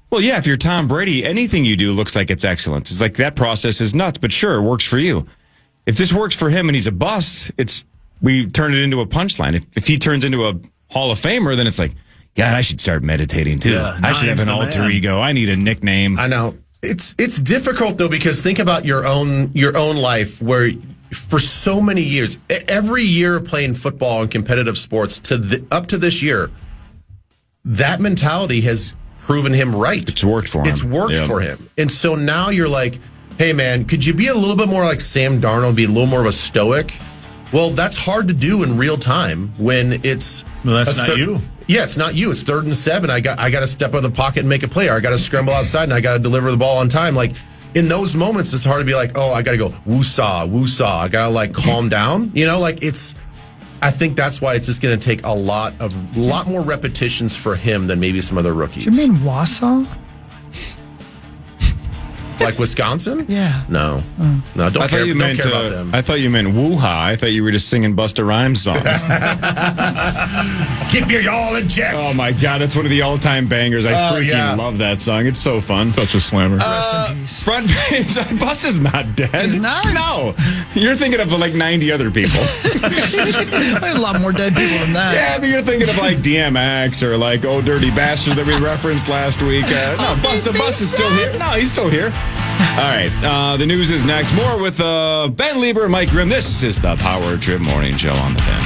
well, yeah, if you're Tom Brady, anything you do looks like it's excellence. It's like that process is nuts, but sure, it works for you. If this works for him and he's a bust, we turn it into a punchline. If he turns into a Hall of Famer, then it's like, God, I should start meditating too. Yeah, I should have an alter ego. I need a nickname. I know. It's difficult though, because think about your own life where for so many years, every year playing football and competitive sports up to this year, that mentality has proven him right. It's worked for him. It's worked for him. And so now you're like, hey man, could you be a little bit more like Sam Darnold, be a little more of a stoic? Well, that's hard to do in real time when it's... Well, that's not you. Yeah, it's not you. It's 3rd and 7. I got to step out of the pocket and make a play, or I got to scramble outside and I got to deliver the ball on time. Like, in those moments, it's hard to be like, oh, I got to go woo-saw, woo-saw. I got to like calm down. I think that's why it's just going to take a lot more repetitions for him than maybe some other rookies. Do you mean Wausau? Like Wisconsin? Yeah. No, don't care about them. I thought you meant woo-ha. I thought you were just singing Busta Rhymes songs. Keep your y'all in check. Oh my God, it's one of the all-time bangers. I freaking love that song. It's so fun. Such a slammer. Rest in peace. Front page. Busta's not dead. He's not? No. You're thinking of like 90 other people. I have a lot more dead people than that. Yeah, but you're thinking of like DMX or like Oh Dirty Bastard that we referenced last week. No, Busta's still here. No, he's still here. All right, the news is next. More with Ben Leber Mike Grimm. This is the Power Trip Morning Show on the Fan.